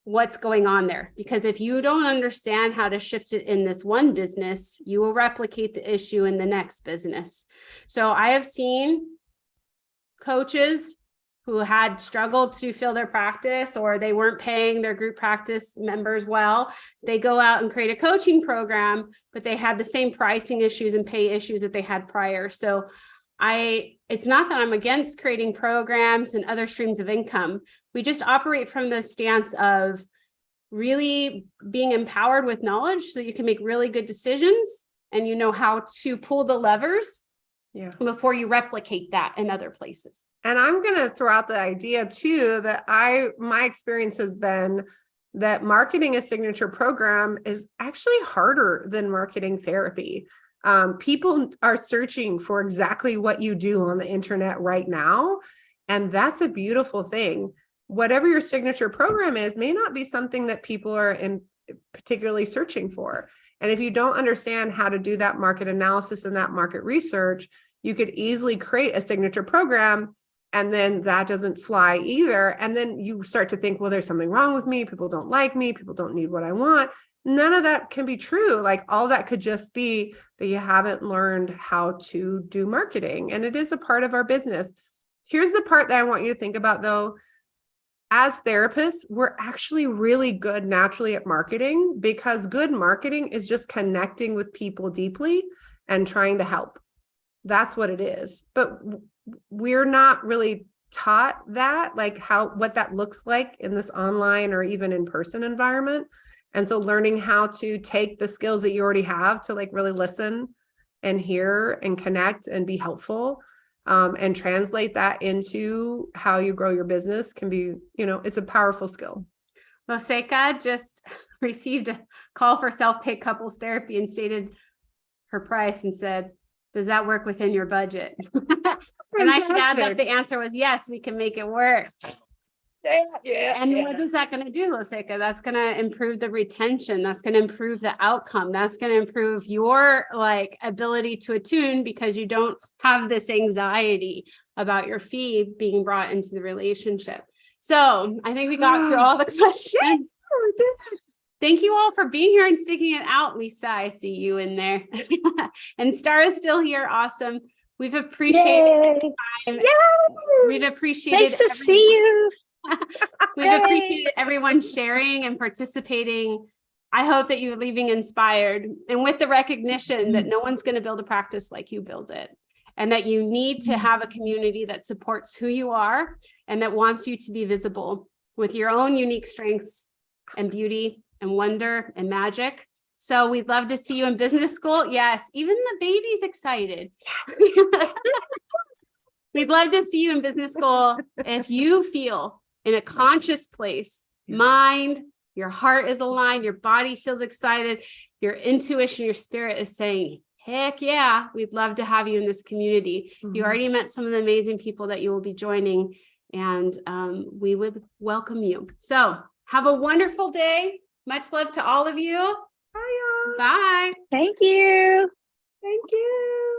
what's going on there. Because if you don't understand how to shift it in this one business, you will replicate the issue in the next business. So I have seen coaches who had struggled to fill their practice, or they weren't paying their group practice members well. They go out and create a coaching program, but they had the same pricing issues and pay issues that they had prior. So it's not that I'm against creating programs and other streams of income. We just operate from the stance of really being empowered with knowledge so you can make really good decisions and you know how to pull the levers before you replicate that in other places. And I'm going to throw out the idea too, that my experience has been that marketing a signature program is actually harder than marketing therapy. People are searching for exactly what you do on the internet right now. And that's a beautiful thing. Whatever your signature program is may not be something that people are particularly searching for. And if you don't understand how to do that market analysis and that market research, you could easily create a signature program, and then that doesn't fly either. And then you start to think, well, there's something wrong with me. People don't like me. People don't need what I want. None of that can be true. Like, all that could just be that you haven't learned how to do marketing. And it is a part of our business. Here's the part that I want you to think about, though. As therapists, we're actually really good naturally at marketing, because good marketing is just connecting with people deeply and trying to help. That's what it is. But we're not really taught that, like what that looks like in this online or even in-person environment. And so learning how to take the skills that you already have to like really listen and hear and connect and be helpful, and translate that into how you grow your business can be, it's a powerful skill. Loseca just received a call for self-pay couples therapy and stated her price and said, does that work within your budget? And I should add that the answer was yes, we can make it work. And what is that going to do, Loseca? That's going to improve the retention. That's going to improve the outcome. That's going to improve your ability to attune, because you don't have this anxiety about your fee being brought into the relationship. So I think we got through all the questions. Thank you all for being here and sticking it out. Lisa, I see you in there. And Star is still here. Awesome. We've appreciated time. We've appreciated Nice to see you. We've appreciated everyone sharing and participating. I hope that you're leaving inspired, and with the recognition that no one's going to build a practice like you build it, and that you need to have a community that supports who you are and that wants you to be visible with your own unique strengths and beauty and wonder and magic. So we'd love to see you in business school. Yes, even the baby's excited. We'd love to see you in business school. If you feel in a conscious place, mind, your heart is aligned, your body feels excited, your intuition, your spirit is saying, heck yeah, we'd love to have you in this community. You already met some of the amazing people that you will be joining, and we would welcome you. So have a wonderful day. Much love to all of you. Bye. Thank you. Thank you.